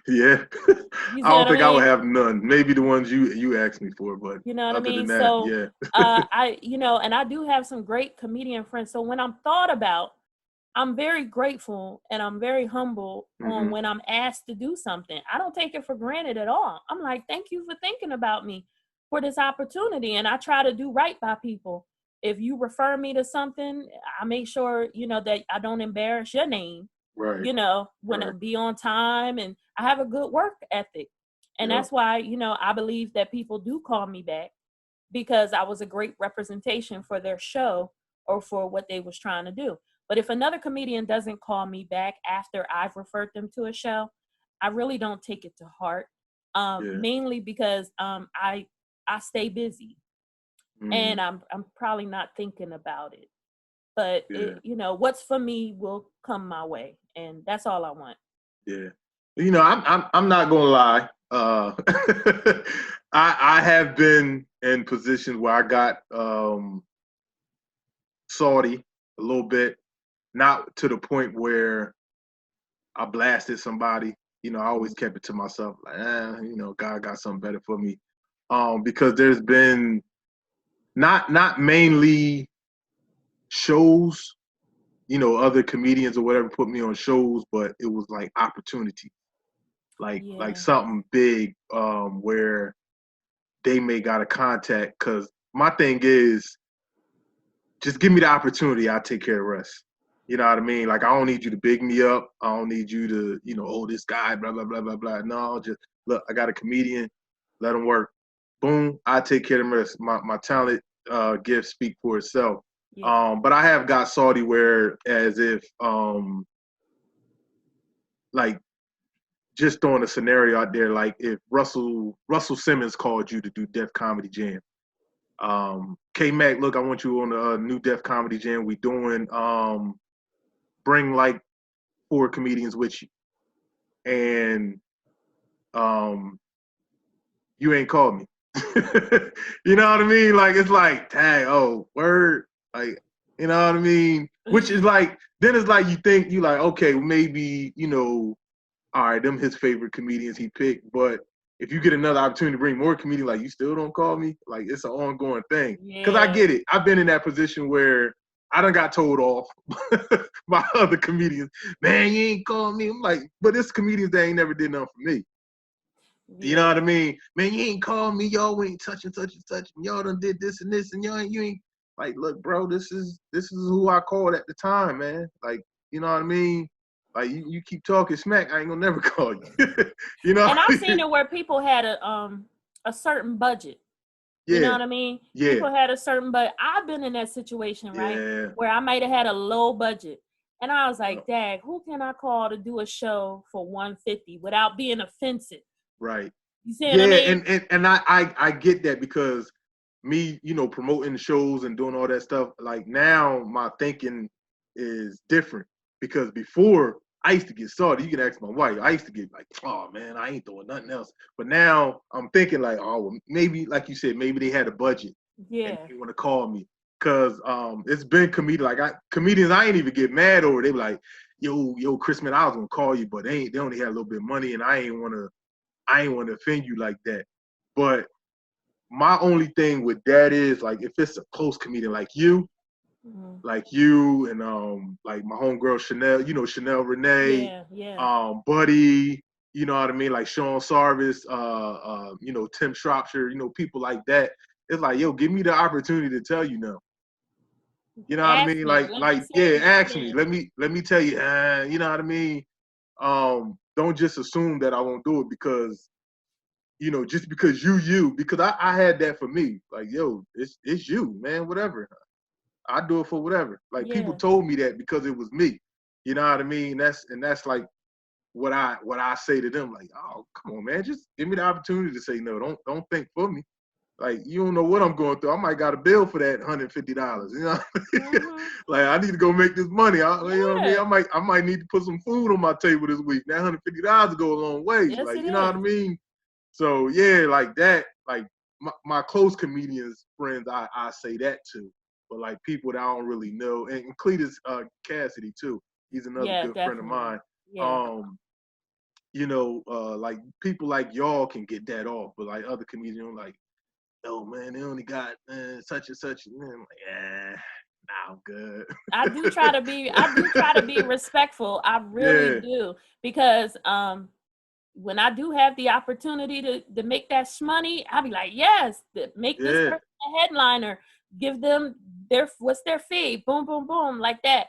Yeah. I don't think I would have none. Maybe the ones you asked me for, but you know what I mean? Than that, so yeah. and I do have some great comedian friends. So when I'm thought about, I'm very grateful and I'm very humble on when I'm asked to do something. I don't take it for granted at all. I'm like, thank you for thinking about me for this opportunity. And I try to do right by people. If you refer me to something, I make sure, that I don't embarrass your name. Right. When it be on time, and I have a good work ethic. And that's why, I believe that people do call me back, because I was a great representation for their show or for what they was trying to do. But if another comedian doesn't call me back after I've referred them to a show, I really don't take it to heart. Mainly because I stay busy, and I'm probably not thinking about it. But it, what's for me will come my way, and that's all I want. Yeah, I'm not gonna lie. I have been in positions where I got salty a little bit, not to the point where I blasted somebody. I always kept it to myself, like, God got something better for me. Because there's been not mainly shows, other comedians or whatever put me on shows, but it was like opportunity, like something big, where they may got a contact. Cause my thing is, just give me the opportunity, I'll take care of the rest. You know what I mean? Like, I don't need you to big me up. I don't need you to, this guy, blah, blah, blah, blah, blah. No, just, look, I got a comedian, let him work. Boom, I take care of the rest. My talent, gift speak for itself. But I have got salty where, as if, like, just throwing a scenario out there, like if Russell Simmons called you to do Def Comedy Jam. K-Mac, look, I want you on the new Def Comedy Jam. We doing, bring like 4 comedians with you. And you ain't called me. You know what I mean? Like, it's like, dang, oh, word. Like, you know what I mean? Which is like, then it's like, you think, you like, okay, maybe, all right, them his favorite comedians he picked. But if you get another opportunity to bring more comedians, like, you still don't call me? Like, it's an ongoing thing. Because I get it. I've been in that position where I done got told off by other comedians. Man, you ain't called me. I'm like, but it's comedians that ain't never did nothing for me. You know what I mean? Man, you ain't called me. Y'all ain't touching. Y'all done did this and this, and you ain't like, look, bro, this is who I called at the time, man. Like, you know what I mean? Like, you keep talking smack, I ain't gonna never call you. You know? And I've seen it where people had a certain budget. You know what I mean? Yeah. People had a certain budget. I've been in that situation, right? Where I might have had a low budget. And I was like, Dag, who can I call to do a show for $150 without being offensive? Right. You see what I mean? And I get that, because me, promoting shows and doing all that stuff, like, now my thinking is different, because before I used to get salty. You can ask my wife. I used to get like, oh man, I ain't doing nothing else. But now I'm thinking like, oh, well, maybe like you said, maybe they had a budget. Yeah. And they want to call me. Cause it's been comedians I ain't even get mad over. They be like, yo, Chris, man, I was gonna call you, but they only had a little bit of money, and I ain't wanna offend you like that. But my only thing with that is like if it's a close comedian like you, and like my homegirl Chanel, Chanel Renee, Buddy, you know what I mean, like Sean Sarvis, Tim Shropshire, people like that. It's like, yo, give me the opportunity to tell you no. You know what I mean? Ask me. Let me tell you. You know what I mean? Don't just assume that I won't do it because, just because because I had that for me. Like, yo, it's you, man. Whatever. I do it for whatever. Like people told me that because it was me. You know what I mean? That's like what I say to them. Like, oh, come on, man. Just give me the opportunity to say no. Don't think for me. Like, you don't know what I'm going through. I might got a bill for that $150. You know, like I need to go make this money. You know what I mean? I might need to put some food on my table this week. That $150 go a long way. Yes, like, you know what I mean? So like that. Like my close comedians friends, I say that to. But like people that I don't really know, and Cletus Cassidy too. He's another good friend of mine. Yeah. Like people like y'all can get that off, but like other comedians, like, oh man, they only got such and such. And I'm like, nah, I'm good. I do try to be respectful. I really do, because when I do have the opportunity to make that shmoney, I'll be like, yes, make this person a headliner, give them what's their fee, boom, boom, boom, like that.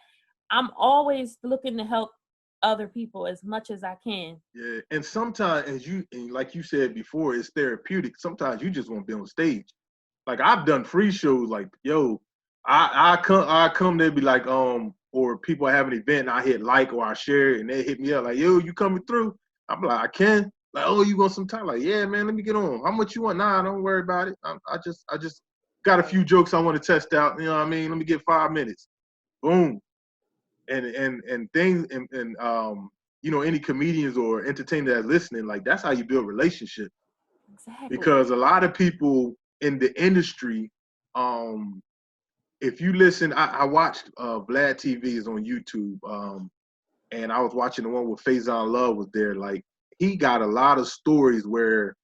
I'm always looking to help other people as much as I can. Yeah, and sometimes, like you said before, it's therapeutic. Sometimes you just want to be on stage. Like I've done free shows. Like, yo, I come there, be like, or people have an event, and I hit like or I share it, and they hit me up like, yo, you coming through? I'm like, I can. Like, oh, you want some time? Like, yeah, man, let me get on. How much you want? Nah, don't worry about it. I just got a few jokes I want to test out. You know what I mean? Let me get 5 minutes. Boom. And things and any comedians or entertainers that's listening, like that's how you build relationship. Exactly. Because a lot of people in the industry, if you listen, I watched Vlad TV is on YouTube, and I was watching the one with Faison Love was there. Like he got a lot of stories where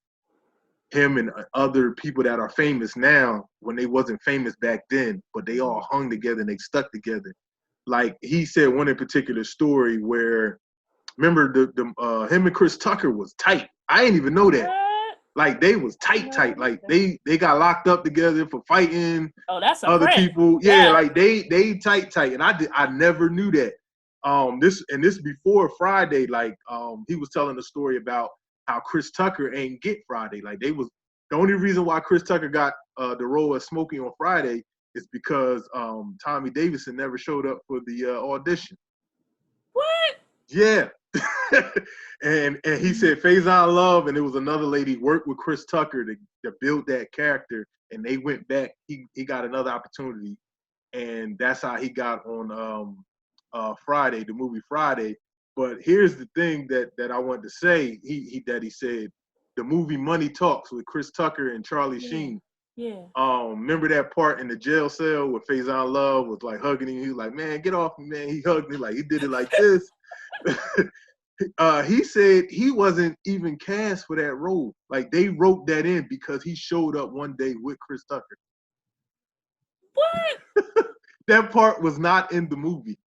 him and other people that are famous now, when they wasn't famous back then, but they all hung together and they stuck together. Like he said one in particular story where, remember the him and Chris Tucker was tight. I didn't even know that. Like they was tight. Like they got locked up together for fighting. Oh, that's other people. Yeah, like they tight. And I never knew that. This before Friday. Like he was telling a story about how Chris Tucker ain't get Friday. Like they was the only reason why Chris Tucker got the role of Smokey on Friday is because Tommy Davidson never showed up for the audition. What? Yeah. and he said Faison Love and it was another lady worked with Chris Tucker to build that character, and they went back. He got another opportunity, and that's how he got on Friday, the movie Friday. But here's the thing that I wanted to say. He said the movie Money Talks with Chris Tucker and Charlie Sheen. Yeah. Remember that part in the jail cell where Faison Love was like hugging him? He was like, man, get off me, man. He hugged me like he did it like this. He said he wasn't even cast for that role. Like they wrote that in because he showed up one day with Chris Tucker. What? That part was not in the movie.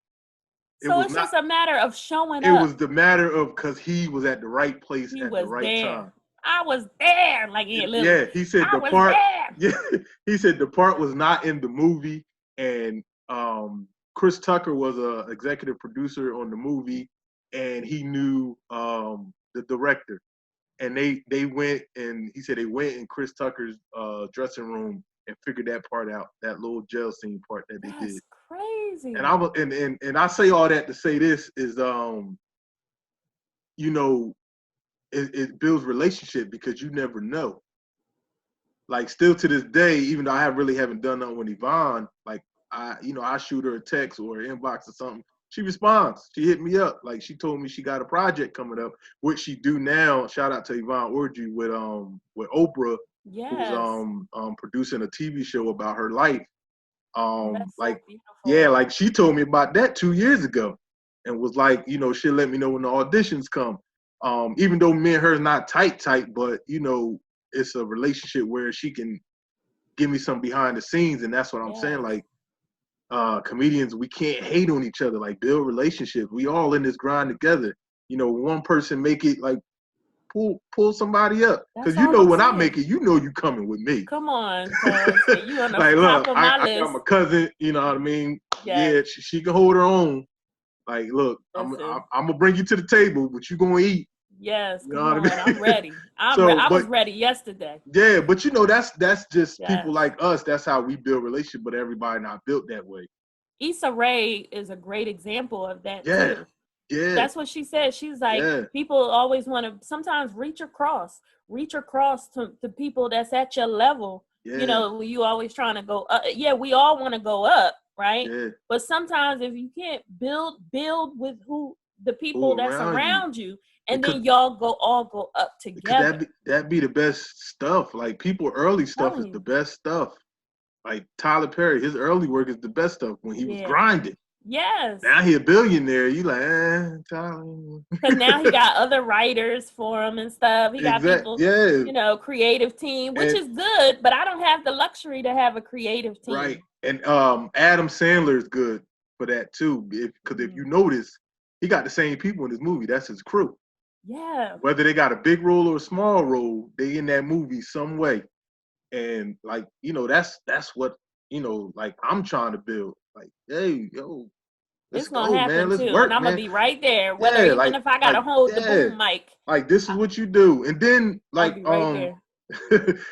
So it's just a matter of showing up. It up. was the matter of because he was at the right place at the right time. I was there, like yeah. He said the part. Yeah, he said the part was not in the movie, and Chris Tucker was a executive producer on the movie, and he knew the director, and they went, and he said they went in Chris Tucker's dressing room and figured that part out, that little jail scene part that they did. That's crazy. And I was and I say all that to say this is it builds relationship because you never know. Like still to this day, even though I haven't done nothing with Yvonne, like I shoot her a text or an inbox or something. she responds. She hit me up. Like, she told me she got a project coming up, which she do now. Shout out to Yvonne Orji with Oprah, who's producing a TV show about her life. That's Like, so beautiful. yeah, like she told me about that 2 years ago, and was like, you know, she'll let me know when the auditions come. Even though me and her is not tight, but you know, it's a relationship where she can give me some behind the scenes, and that's what I'm saying. Like, comedians, we can't hate on each other. Like, build relationships. We all in this grind together. You know, one person make it, like, pull somebody up, because you know when I make it, you know you coming with me. Come on, cause you on the like, top look, of my list. I got my cousin. You know what I mean? Yeah, she can hold her own. Like, look, I'm gonna bring you to the table, but you gonna eat. Yes, you know what I mean? I'm ready. I was ready yesterday. Yeah, but you know that's just people like us. That's how we build relationships, but everybody not built that way. Issa Rae is a great example of that too. Yeah. That's what she said. She's like, people always want to sometimes reach across to people that's at your level. You know, you always trying to go up. Yeah, we all want to go up, right? Yeah. But sometimes if you can't build with the people that's around you, and then y'all all go up together. That be the best stuff. Like, people early stuff is the best stuff. Like Tyler Perry, his early work is the best stuff when he was grinding. Yes. Now he a billionaire. You like, Tyler. Because now he got other writers for him and stuff. He got people, you know, creative team, which is good. But I don't have the luxury to have a creative team. Right. And Adam Sandler is good for that too. Because if you notice, he got the same people in his movie. That's his crew. Yeah. Whether they got a big role or a small role, they in that movie some way. And like, you know, that's what, you know, like I'm trying to build. Like, hey, yo, let's go, man. Let's work, and I'm man. gonna be right there, whether even if I gotta hold the boom mic. Like, this is what you do. And then like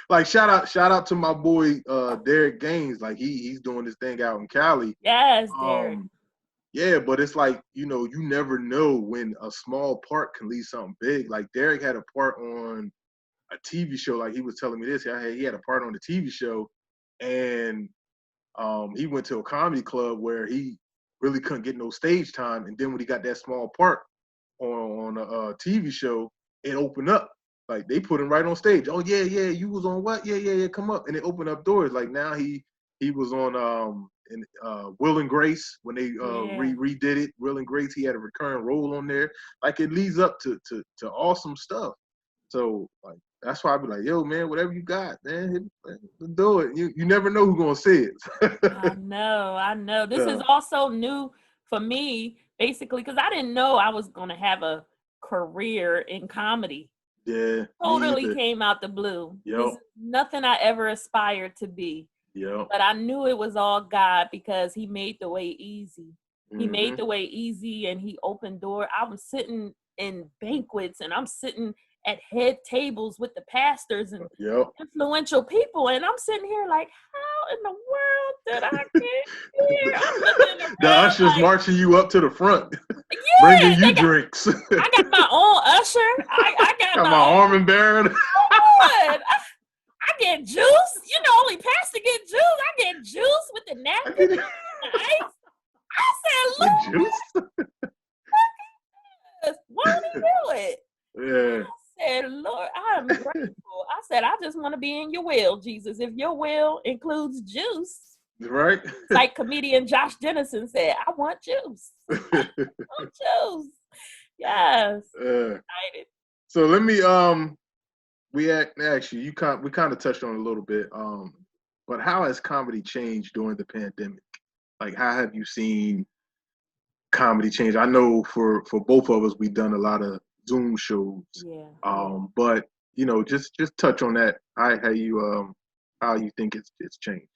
like shout out to my boy Derek Gaines. Like he's doing this thing out in Cali. Yes, Derek. Yeah, but it's like, you know, you never know when a small part can lead something big. Like Derek had a part on a TV show. Like, he was telling me this. He had a part on the TV show, and he went to a comedy club where he really couldn't get no stage time. And then when he got that small part on a TV show, it opened up. Like, they put him right on stage. Oh yeah, you was on what? Yeah, come up. And it opened up doors. Like, now he was on Will and Grace when they redid it. Will and Grace, he had a recurring role on there. Like, it leads up to awesome stuff. So like, that's why I be like, yo, man, whatever you got, man, do it. You never know who's gonna see it. I know. This is also new for me, basically, because I didn't know I was gonna have a career in comedy. Yeah. Totally came out the blue. This is nothing I ever aspired to be. But I knew it was all God, because he made the way easy. He made the way easy, and he opened door. I was sitting in banquets, and I'm sitting at head tables with the pastors and influential people, and I'm sitting here like, how in the world did I get here? I'm looking around, the ushers like, marching you up to the front, bringing you drinks. I got my own usher. I got my arm bearer. I get juice. You know, only pastor get juice. I get juice with the napkin and ice. I said, Lord, juice. Why don't he do it? Yeah. I said, Lord, I'm grateful. I said, I just want to be in your will, Jesus. If your will includes juice, right? Like comedian Josh Jennison said, I want juice. I want juice. Yes. Excited. So let me we kind of touched on it a little bit. But how has comedy changed during the pandemic? Like, how have you seen comedy change? I know for both of us, we've done a lot of Zoom shows. But you know, just touch on that. How you think it's changed?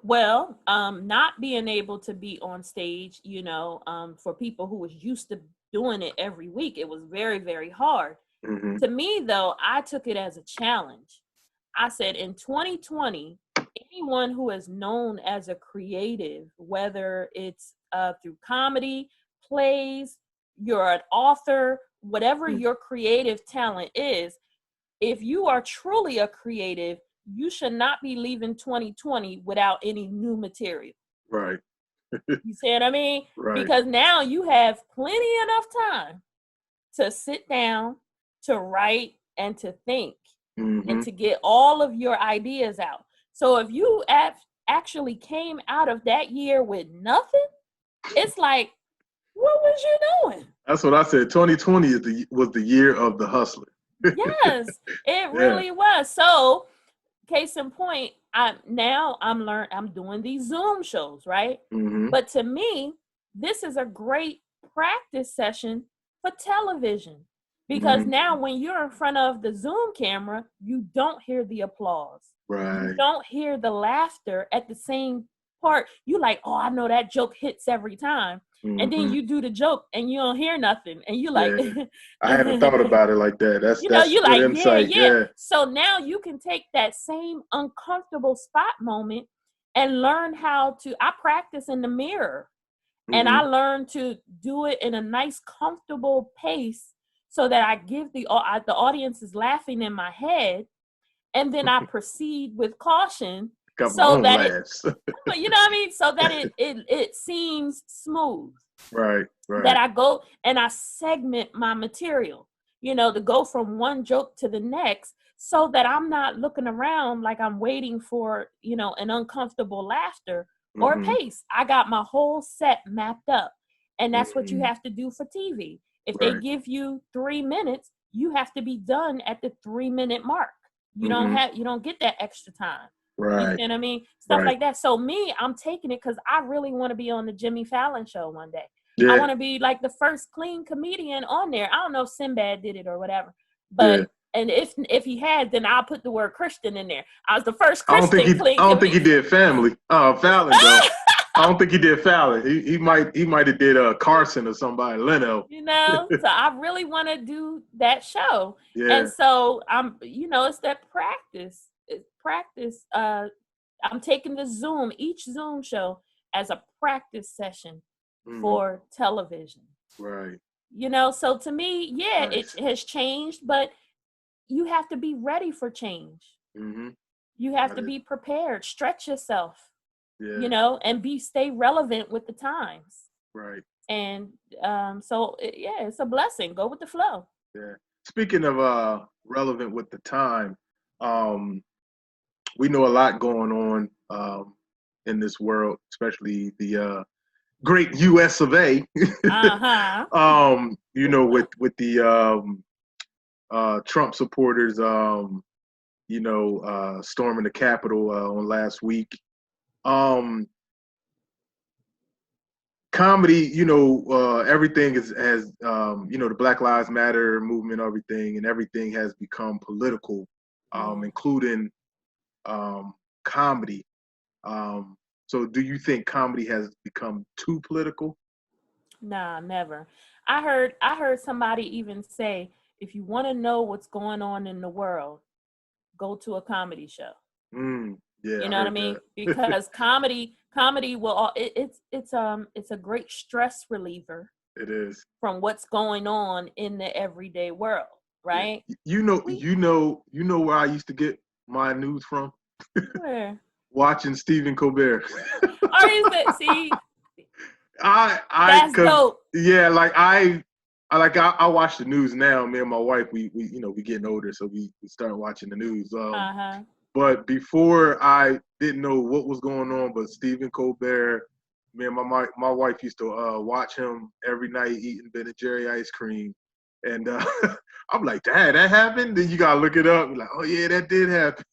Well, not being able to be on stage, you know, for people who was used to doing it every week, it was very, very hard. To me, though, I took it as a challenge. I said, in 2020, anyone who is known as a creative, whether it's through comedy, plays, you're an author, whatever your creative talent is, if you are truly a creative, you should not be leaving 2020 without any new material. Right. You see what I mean? Right. Because now you have plenty enough time to sit down, to write, and to think, and to get all of your ideas out. So if you actually came out of that year with nothing, it's like, what was you doing? That's what I said. 2020 was the year of the hustler. Yes, it really was. So, case in point, I'm doing these Zoom shows, right? But to me, this is a great practice session for television, because now when you're in front of the Zoom camera, you don't hear the applause. Right. You don't hear the laughter at the same part. You like, oh, I know that joke hits every time. And then you do the joke and you don't hear nothing. And you like, I hadn't thought about it like that. That's you good like, insight. Yeah. So now you can take that same uncomfortable spot moment and learn how to, I practice in the mirror, and I learn to do it in a nice, comfortable pace so that I give the audience is laughing in my head. And then I proceed with caution. So that laughs. You know what I mean? So that it seems smooth. Right. That I go and I segment my material, to go from one joke to the next, so that I'm not looking around like I'm waiting for, an uncomfortable laughter or pace. I got my whole set mapped up. And that's what you have to do for TV. If they give you 3 minutes, you have to be done at the 3-minute mark. You don't get that extra time. Right. You know what I mean? Stuff like that. So me, I'm taking it because I really want to be on the Jimmy Fallon show one day. Yeah. I want to be like the first clean comedian on there. I don't know if Sinbad did it or whatever, but and if he had, then I'll put the word Christian in there. I was the first Christian clean. I don't think he did Fallon though. I don't think he did Fallon. He might have did Carson or somebody, Leno. So I really want to do that show. Yeah. And so I'm, it's that practice. Practice. I'm taking each Zoom show as a practice session for television. Right. So to me, nice. It has changed, but you have to be ready for change. You have to be prepared, stretch yourself, and stay relevant with the times. Right. And so it's a blessing. Go with the flow. Yeah. Speaking of relevant with the time, we know a lot going on in this world, especially the great U.S. of A. With the Trump supporters, storming the Capitol on last week. Comedy, everything has the Black Lives Matter movement, everything has become political, including comedy. So do you think comedy has become too political? Nah, never. I heard somebody even say, if you want to know what's going on in the world, go to a comedy show. Yeah, you know what I mean? Because comedy will it's a great stress reliever. It is. From what's going on in the everyday world, right? Yeah. You know where I used to get my news from? Where? Watching Stephen Colbert. See? That's dope. Yeah, I watch the news now. Me and my wife, we getting older, so we start watching the news. But before, I didn't know what was going on. But Stephen Colbert, me and my wife used to watch him every night eating Ben and Jerry ice cream. And I'm like, Dad, that happened? Then you gotta look it up. You're like, oh yeah, that did happen.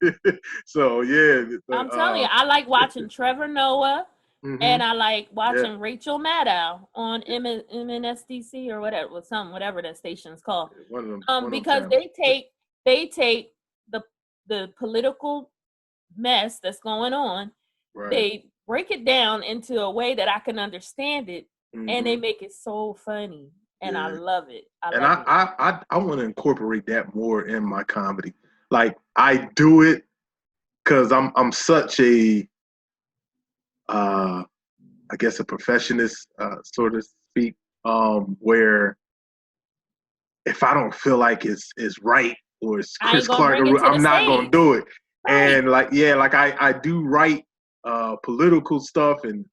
So yeah. I'm telling you, I like watching Trevor Noah, and I like watching Rachel Maddow on MNSDC or whatever that station's called. One of them because they take the political mess that's going on, they break it down into a way that I can understand it, and they make it so funny. And I love it. I want to incorporate that more in my comedy. Like, I do it because I'm such a I guess a perfectionist, so to speak, where if I don't feel like it's right or it's Chris Clark, I'm not gonna do it. Right. And I do write political stuff and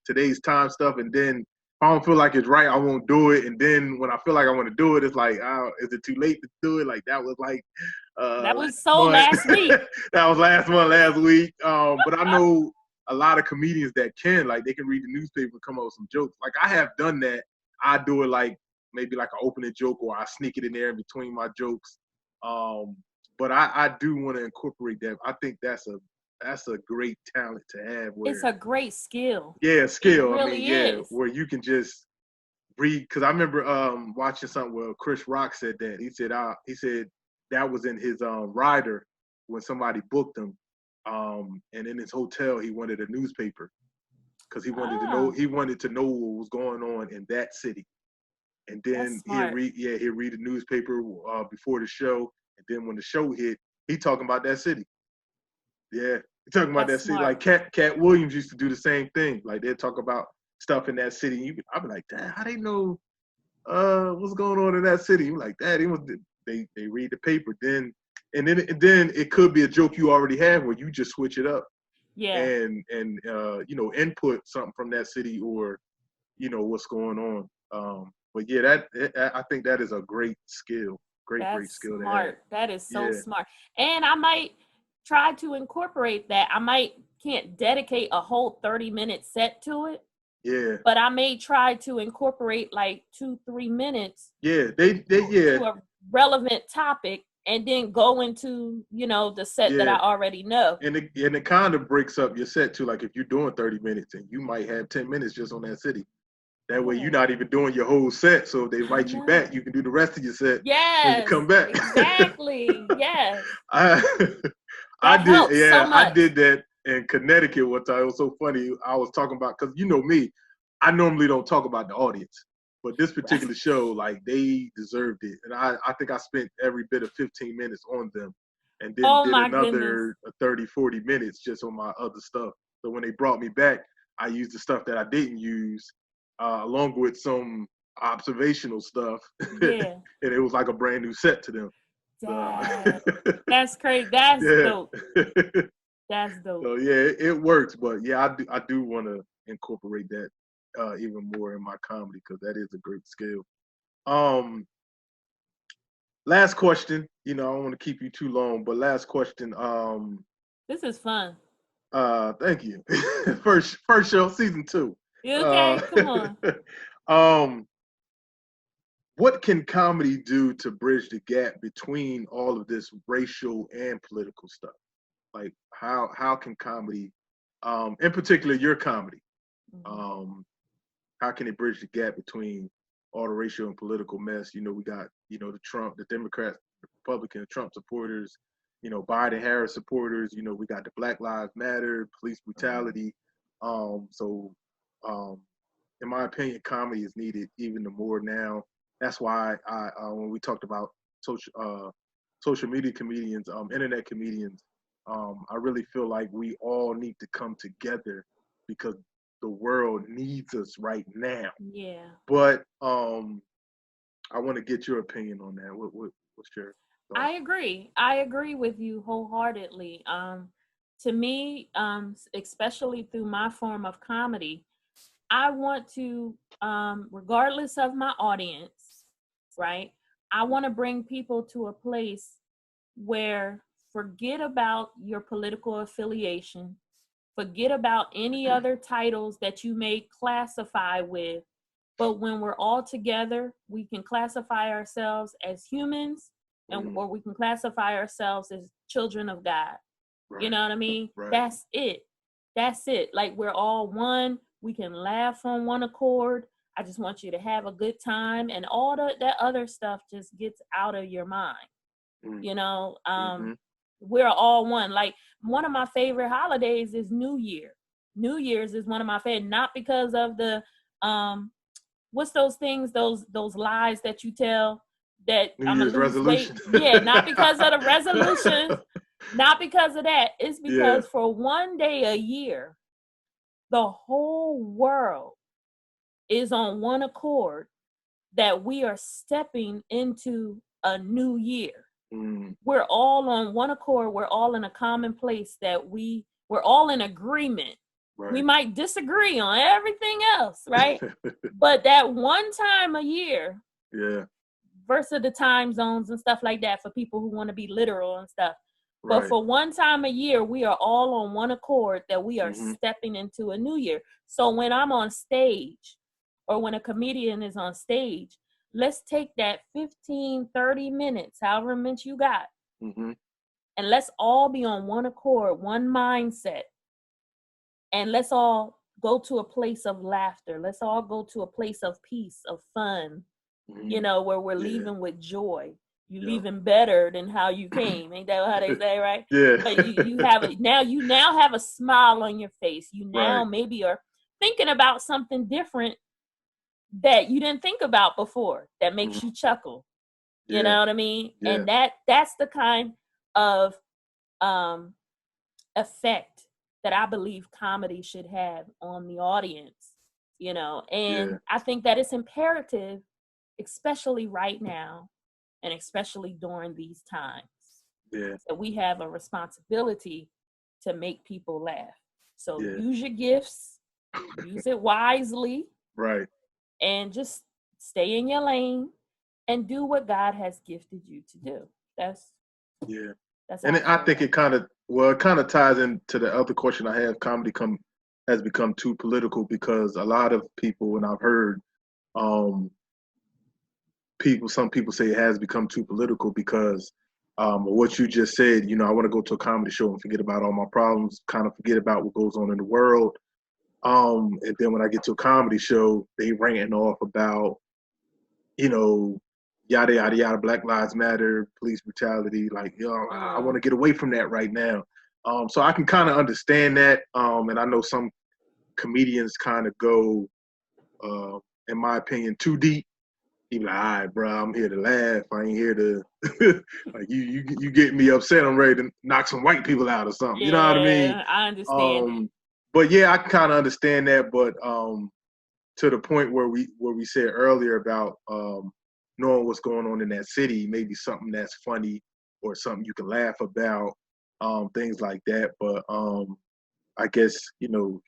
today's time stuff, and then if I don't feel like it's right, I won't do it. And then when I feel like I want to do it, it's like, is it too late to do it? Like that was like that was last week. That was last week. But I know a lot of comedians that can, like, they can read the newspaper and come up with some jokes. Like I have done that. I do it like maybe like an opening joke, or I sneak it in there in between my jokes. But I do want to incorporate that. I think that's a great talent to have. It's a great skill. Yeah, skill. It really is. Where you can just read. Because I remember watching something where Chris Rock said that. He said that was in his rider when somebody booked him. And in his hotel, he wanted a newspaper because he wanted to know what was going on in that city. And then he'd read the newspaper before the show. And then when the show hit, he talking about that city. Yeah, he talking about that city. Like Cat Williams used to do the same thing. Like they'd talk about stuff in that city. I'd be like, Dad, how they know what's going on in that city? You're like, Dad, they read the paper. Then it could be a joke you already have where you just switch it up. Yeah. And input something from that city, or what's going on. But yeah, I think that is a great skill. Great skill. Smart. That is so smart. And I might try to incorporate that. I can't dedicate a whole 30-minute set to it. Yeah. But I may try to incorporate like 2-3 minutes. Yeah. To a relevant topic, and then go into, the set that I already know. And it kind of breaks up your set too. Like if you're doing 30 minutes and you might have 10 minutes just on that city. That way you're not even doing your whole set. So if they invite you back, you can do the rest of your set when you come back. Exactly. Yes. I did that in Connecticut one time. It was so funny. I was talking about, because me, I normally don't talk about the audience. But this particular show, like, they deserved it. And I think I spent every bit of 15 minutes on them, and then did another 30, 40 minutes just on my other stuff. So when they brought me back, I used the stuff that I didn't use, along with some observational stuff. Yeah. And it was like a brand new set to them. That's crazy. That's dope. That's dope. So yeah, it works. But yeah, I do want to incorporate that even more in my comedy, because that is a great skill. Last question. I don't want to keep you too long, but last question. This is fun. Thank you. first show, season 2. You okay? Come on. What can comedy do to bridge the gap between all of this racial and political stuff? Like how can comedy, in particular your comedy, how can it bridge the gap between all the racial and political mess? We got, the Trump, the Democrats, the Republican, Trump supporters, Biden, Harris supporters. We got the Black Lives Matter, police brutality. So in my opinion, comedy is needed even more now. That's why when we talked about social media comedians, internet comedians, I really feel like we all need to come together, because the world needs us right now. Yeah. But I want to get your opinion on that. What's your thought? I agree with you wholeheartedly. To me, especially through my form of comedy, I want to, regardless of my audience, right? I want to bring people to a place where forget about your political affiliation, forget about any other titles that you may classify with, but when we're all together, we can classify ourselves as humans, or we can classify ourselves as children of God. Right. You know what I mean? Right. That's it. Like, we're all one. We can laugh on one accord. I just want you to have a good time, and all that other stuff just gets out of your mind. We're all one. Like, one of my favorite holidays is New Year. New Year's is one of my favorite, not because of the what's those things, those lies that you tell that New Year's resolution. Yeah, not because of the resolution, not because of that. It's because for one day a year, the whole world is on one accord that we are stepping into a new year. We're all on one accord. We're all in a common place that we we're all in agreement. Right. We might disagree on everything else, right? But that one time a year, versus the time zones and stuff like that for people who want to be literal and stuff. But for one time a year, we are all on one accord that we are stepping into a new year. So when I'm on stage or when a comedian is on stage, let's take that 15, 30 minutes, however much you got, and let's all be on one accord, one mindset. And let's all go to a place of laughter. Let's all go to a place of peace, of fun, where we're leaving with joy. You leaving better than how you came. Ain't that how they say, right? Yeah. But you have it now. You now have a smile on your face. You now maybe are thinking about something different that you didn't think about before that makes you chuckle. You know what I mean? Yeah. And that's the kind of effect that I believe comedy should have on the audience, and I think that it's imperative, especially right now, and especially during these times, that we have a responsibility to make people laugh. So use your gifts, use it wisely, right, and just stay in your lane and do what God has gifted you to do. That's and I think it kind of ties into the other question I have. Comedy has become too political because a lot of people, and I've heard some people say it has become too political because what you just said, I want to go to a comedy show and forget about all my problems, kind of forget about what goes on in the world. And then when I get to a comedy show, they ranting off about, yada, yada, yada, Black Lives Matter, police brutality. Like, I want to get away from that right now. So I can kind of understand that. And I know some comedians kind of go, in my opinion, too deep. He be like, all right, bro, I'm here to laugh. I ain't here to, like, you get me upset. I'm ready to knock some white people out or something. You know what I mean? I understand. But I kind of understand that. But to the point where we said earlier about knowing what's going on in that city, maybe something that's funny or something you can laugh about, things like that. But I guess, you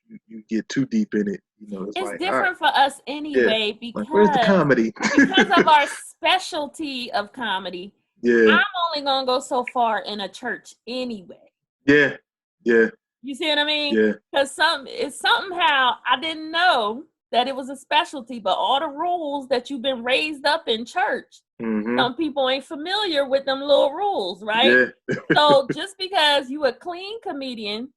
get too deep in it. It's like, different for us anyway because where's the comedy? Because of our specialty of comedy. Yeah. I'm only gonna go so far in a church anyway. Yeah. Yeah. You see what I mean? Yeah. Because somehow I didn't know that it was a specialty, but all the rules that you've been raised up in church, some people ain't familiar with them little rules, right? Yeah. So just because you a clean comedian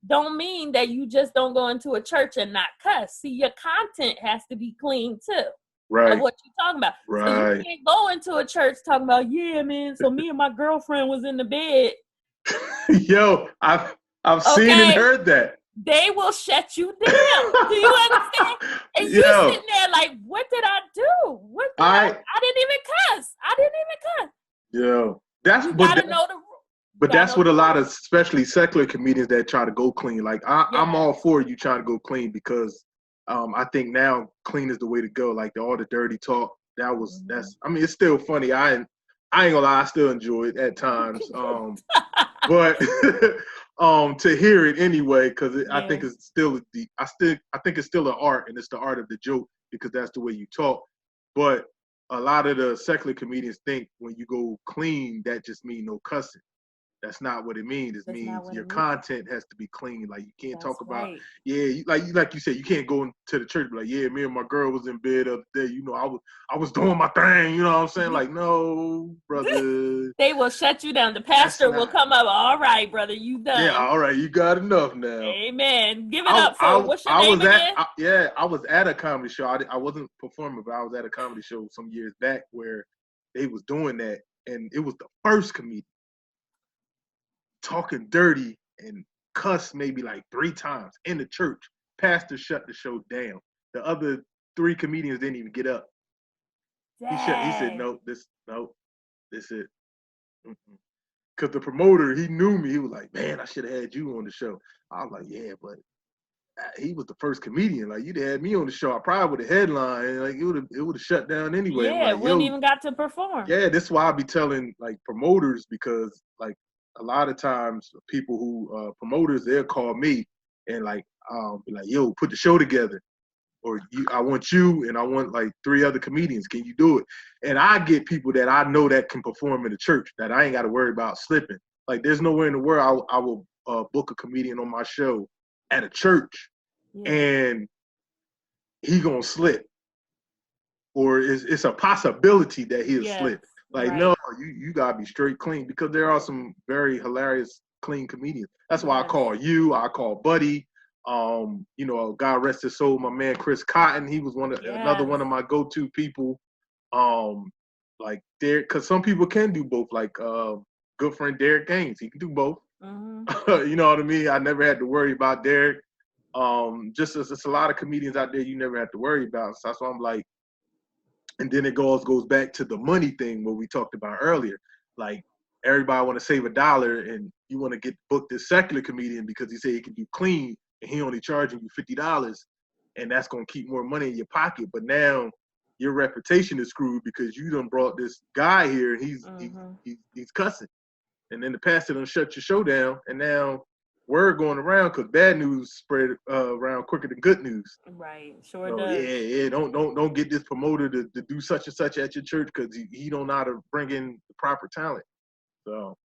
don't mean that you just don't go into a church and not cuss. See, your content has to be clean too. Right. Of what you're talking about. Right. So you can't go into a church talking about, yeah, man, so me and my girlfriend was in the bed. Yo, I've seen and heard that. They will shut you down. Do you understand? And you're sitting there like, what did I do? I didn't even cuss. Yo, you gotta know the rules. But that's what a lot of, especially secular comedians that try to go clean. Like I'm all for you trying to go clean because I think now clean is the way to go. Like all the dirty talk, it's still funny. I ain't gonna lie, I still enjoy it at times. But to hear it anyway, because I think it's still I think it's still an art, and it's the art of the joke because that's the way you talk. But a lot of the secular comedians think when you go clean, that just means no cussing. That's not what it means. It means your content has to be clean. Like you can't talk about, like you said, you can't go into the church and be like, yeah, me and my girl was in bed the other day. I was doing my thing. You know what I'm saying? Like, no, brother. They will shut you down. The pastor will come up. All right, brother, you done. Yeah, all right, you got enough now. Amen. Give it up. So what's your name again? I was at a comedy show. I wasn't performing, but I was at a comedy show some years back where they was doing that, and it was the first comedian talking dirty and cuss maybe like 3 times in the church. Pastor shut the show down. The other 3 comedians didn't even get up. He said, no, this it. Because the promoter, he knew me. He was like, man, I should have had you on the show. I was like, yeah, but he was the first comedian. Like, you'd have had me on the show, I probably would have headlined. Like, it would have shut down anyway. Yeah, like, wouldn't even got to perform. Yeah, that's why I be telling like promoters because like a lot of times people who promoters, they'll call me and like be like, yo, put the show together. Or I want you and I want like 3 other comedians. Can you do it? And I get people that I know that can perform in the church that I ain't got to worry about slipping. Like there's nowhere in the world I will book a comedian on my show at a church and he gonna slip. Or it's a possibility that he'll slip. Like, no, you gotta be straight clean, because there are some very hilarious clean comedians. That's why I call you, I call Buddy. God rest his soul, my man Chris Cotton. He was another one of my go-to people. Like there, because some people can do both. Like good friend Derek Gaines, he can do both. Mm-hmm. You know what I mean? I never had to worry about Derek. Just as it's a lot of comedians out there you never have to worry about. So that's why I'm like, and then it goes back to the money thing what we talked about earlier. Like everybody want to save $1, and you want to get booked this secular comedian because he said he can do clean, and he only charging you $50, and that's gonna keep more money in your pocket. But now your reputation is screwed because you done brought this guy here, and he's cussing, and then the pastor done shut your show down, and now word going around because bad news spread around quicker than good news. Right, sure does. Yeah. Don't get this promoter to do such and such at your church because he don't know how to bring in the proper talent. So,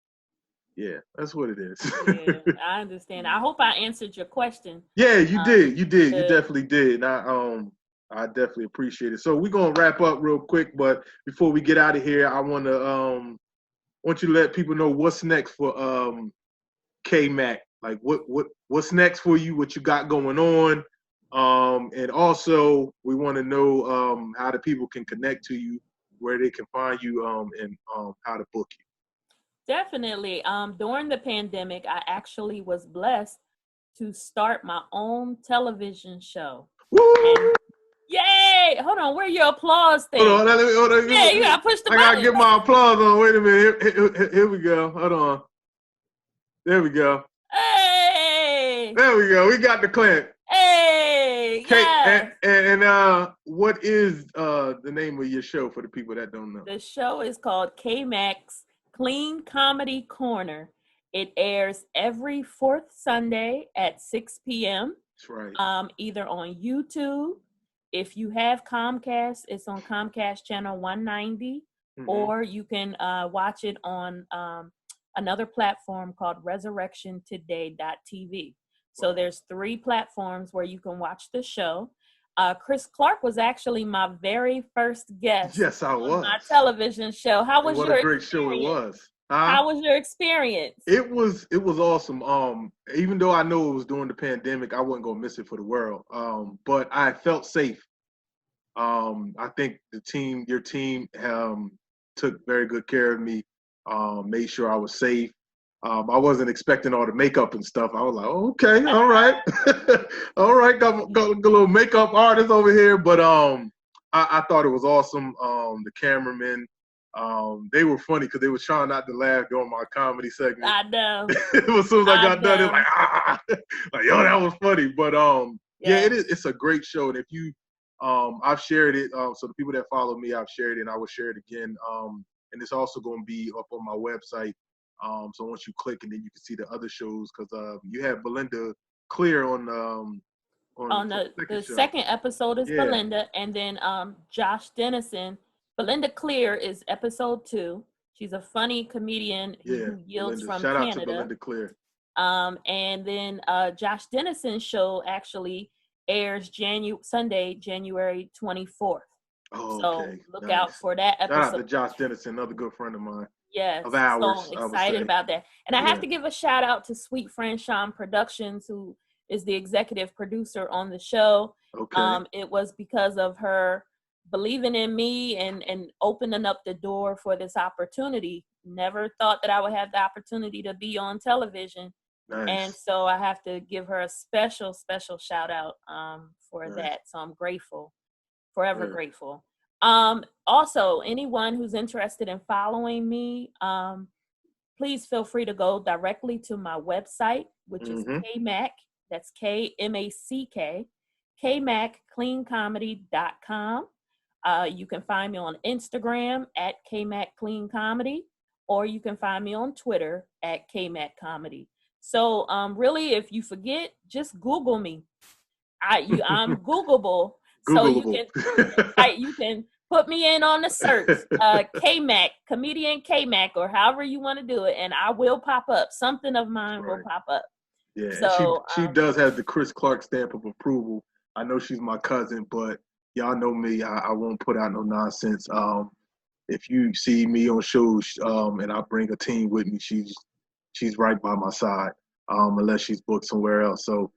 yeah, that's what it is. Yeah, I understand. I hope I answered your question. Yeah, you did. You definitely did. And I definitely appreciate it. So we're gonna wrap up real quick, but before we get out of here, I want you to let people know what's next for K-Mac. Like what's next for you? What you got going on? And also we want to know how the people can connect to you, where they can find you, and how to book you. Definitely. During the pandemic, I actually was blessed to start my own television show. Woo! Yay! Hold on, where your applause thing? Hold on. Yeah, you gotta push the button. I gotta get my applause on. Wait a minute. Here we go. Hold on. There we go. Hey! There we go. We got the clap. Hey! Yes. And what is the name of your show for the people that don't know? The show is called K-Mac's Clean Comedy Corner. It airs every 4th Sunday at 6 p.m. That's right. Either on YouTube. If you have Comcast, it's on Comcast channel 190, or you can watch it on another platform called resurrectiontoday.tv. So there's 3 platforms where you can watch the show. Chris Clark was actually my very first guest. Yes, I was. On my television show. How was your experience? What a great show it was. How was your experience? It was awesome. Even though I know it was during the pandemic, I wasn't gonna miss it for the world. But I felt safe. I think your team took very good care of me. Made sure I was safe. I wasn't expecting all the makeup and stuff. I was like, oh, okay, all right. All right, got a little makeup artist over here. But I thought it was awesome. The cameramen, they were funny because they were trying not to laugh during my comedy segment. I know. As soon as I got done, it was like, yo, that was funny. But yeah, it's a great show. And if you, I've shared it. So the people that follow me, I've shared it, and I will share it again. And it's also going to be up on my website. So once you click, and then you can see the other shows, because you have Belinda Clear on the second episode is Belinda, and then Josh Dennison. Belinda Clear is episode 2. She's a funny comedian who yields from Canada. Shout out to Belinda Clear. And then Josh Dennison's show actually airs Sunday, January 24th. Oh, so okay. Look out for that episode. Shout out to Josh Dennison, another good friend of mine. Yes, of ours, so excited about that. And I have to give a shout out to Sweet Friend Sean Productions, who is the executive producer on the show. Okay. It was because of her believing in me and opening up the door for this opportunity. Never thought that I would have the opportunity to be on television. Nice. And so I have to give her a special shout out for that. So I'm grateful, forever grateful. Also, anyone who's interested in following me, please feel free to go directly to my website, which is K-Mac. That's K-M-A-C-K, KMacCleanComedy.com. You can find me on Instagram at K-Mac Clean Comedy, or you can find me on Twitter at K-Mack Comedy. So really, if you forget, just Google me. I'm Googleable. So you can put me in on the search, K-Mac, comedian K-Mac, or however you want to do it, and I will pop up. Something of mine will pop up. Yeah, so, she does have the Chris Clark stamp of approval. I know she's my cousin, but y'all know me. I won't put out no nonsense. If you see me on shows and I bring a team with me, she's right by my side, unless she's booked somewhere else. So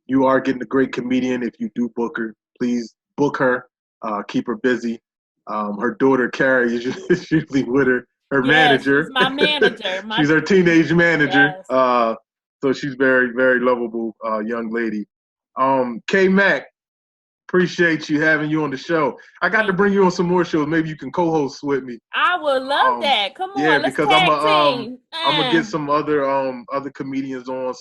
you are getting a great comedian. If you do book her, please book her. Keep her busy. Her daughter Carrie is usually with her. Her manager. She's my manager. She's her teenage manager. Yes. So she's very, very lovable young lady. K-Mac, appreciate you having you on the show. I got to bring you on some more shows. Maybe you can co-host with me. I would love that. Come on, yeah, let's because tag team. I'm gonna get some other comedians on.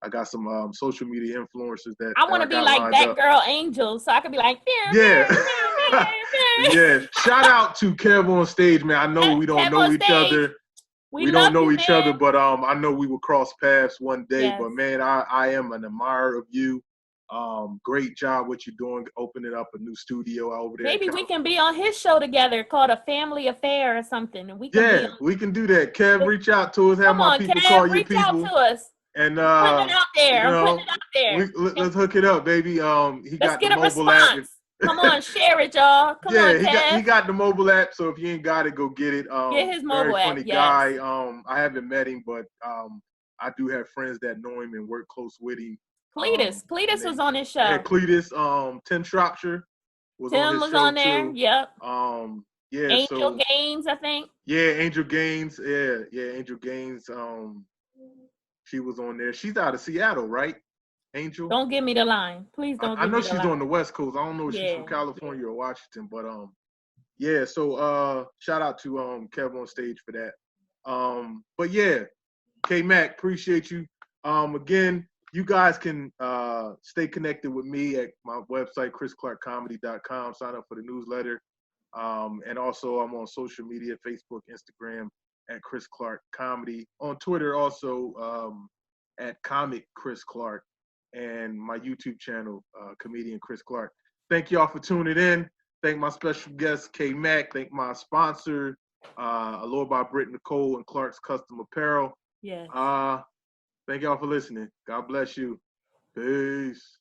I got some social media influencers that I want to be like that girl Angel, so I could be like, yeah. Yeah. Shout out to Kev on stage, man. I know we don't know each other. We don't know each other, but I know we will cross paths one day. Yes. But man, I am an admirer of you. Great job what you're doing, opening up a new studio over there. Maybe we can be on his show together called A Family Affair or something. And we can we can do that. Kev, reach out to us. Have my people call your people. Reach out to us. And putting it out there. I'm putting it out there. Let's hook it up, baby. He got the mobile app. Come on, share it, y'all. Come on, Kev. he got the mobile app, so if you ain't got it, go get it. Get his mobile app. Very funny guy. I haven't met him, but I do have friends that know him and work close with him. Cletus was on his show. Yeah, Cletus. Tim Shropshire was on his show on there. too. Yep. Angel Gaines, I think. Yeah, Angel Gaines. Yeah, Angel Gaines. She was on there. She's out of Seattle, right? Angel. Don't give me the line, please. Don't. I know she's on the West Coast. I don't know if she's from California or Washington, but yeah. So shout out to Kev on stage for that. But yeah, K-Mac, appreciate you. Again, you guys can stay connected with me at my website, chrisclarkcomedy.com. Sign up for the newsletter. And also I'm on social media, Facebook, Instagram at Chris Clark Comedy. On Twitter also at Comic Chris Clark, and my YouTube channel, Comedian Chris Clark. Thank y'all for tuning in. Thank my special guest, K-Mac. Thank my sponsor, Allure by Britt Nicole and Clark's Custom Apparel. Yes. Thank y'all for listening. God bless you. Peace.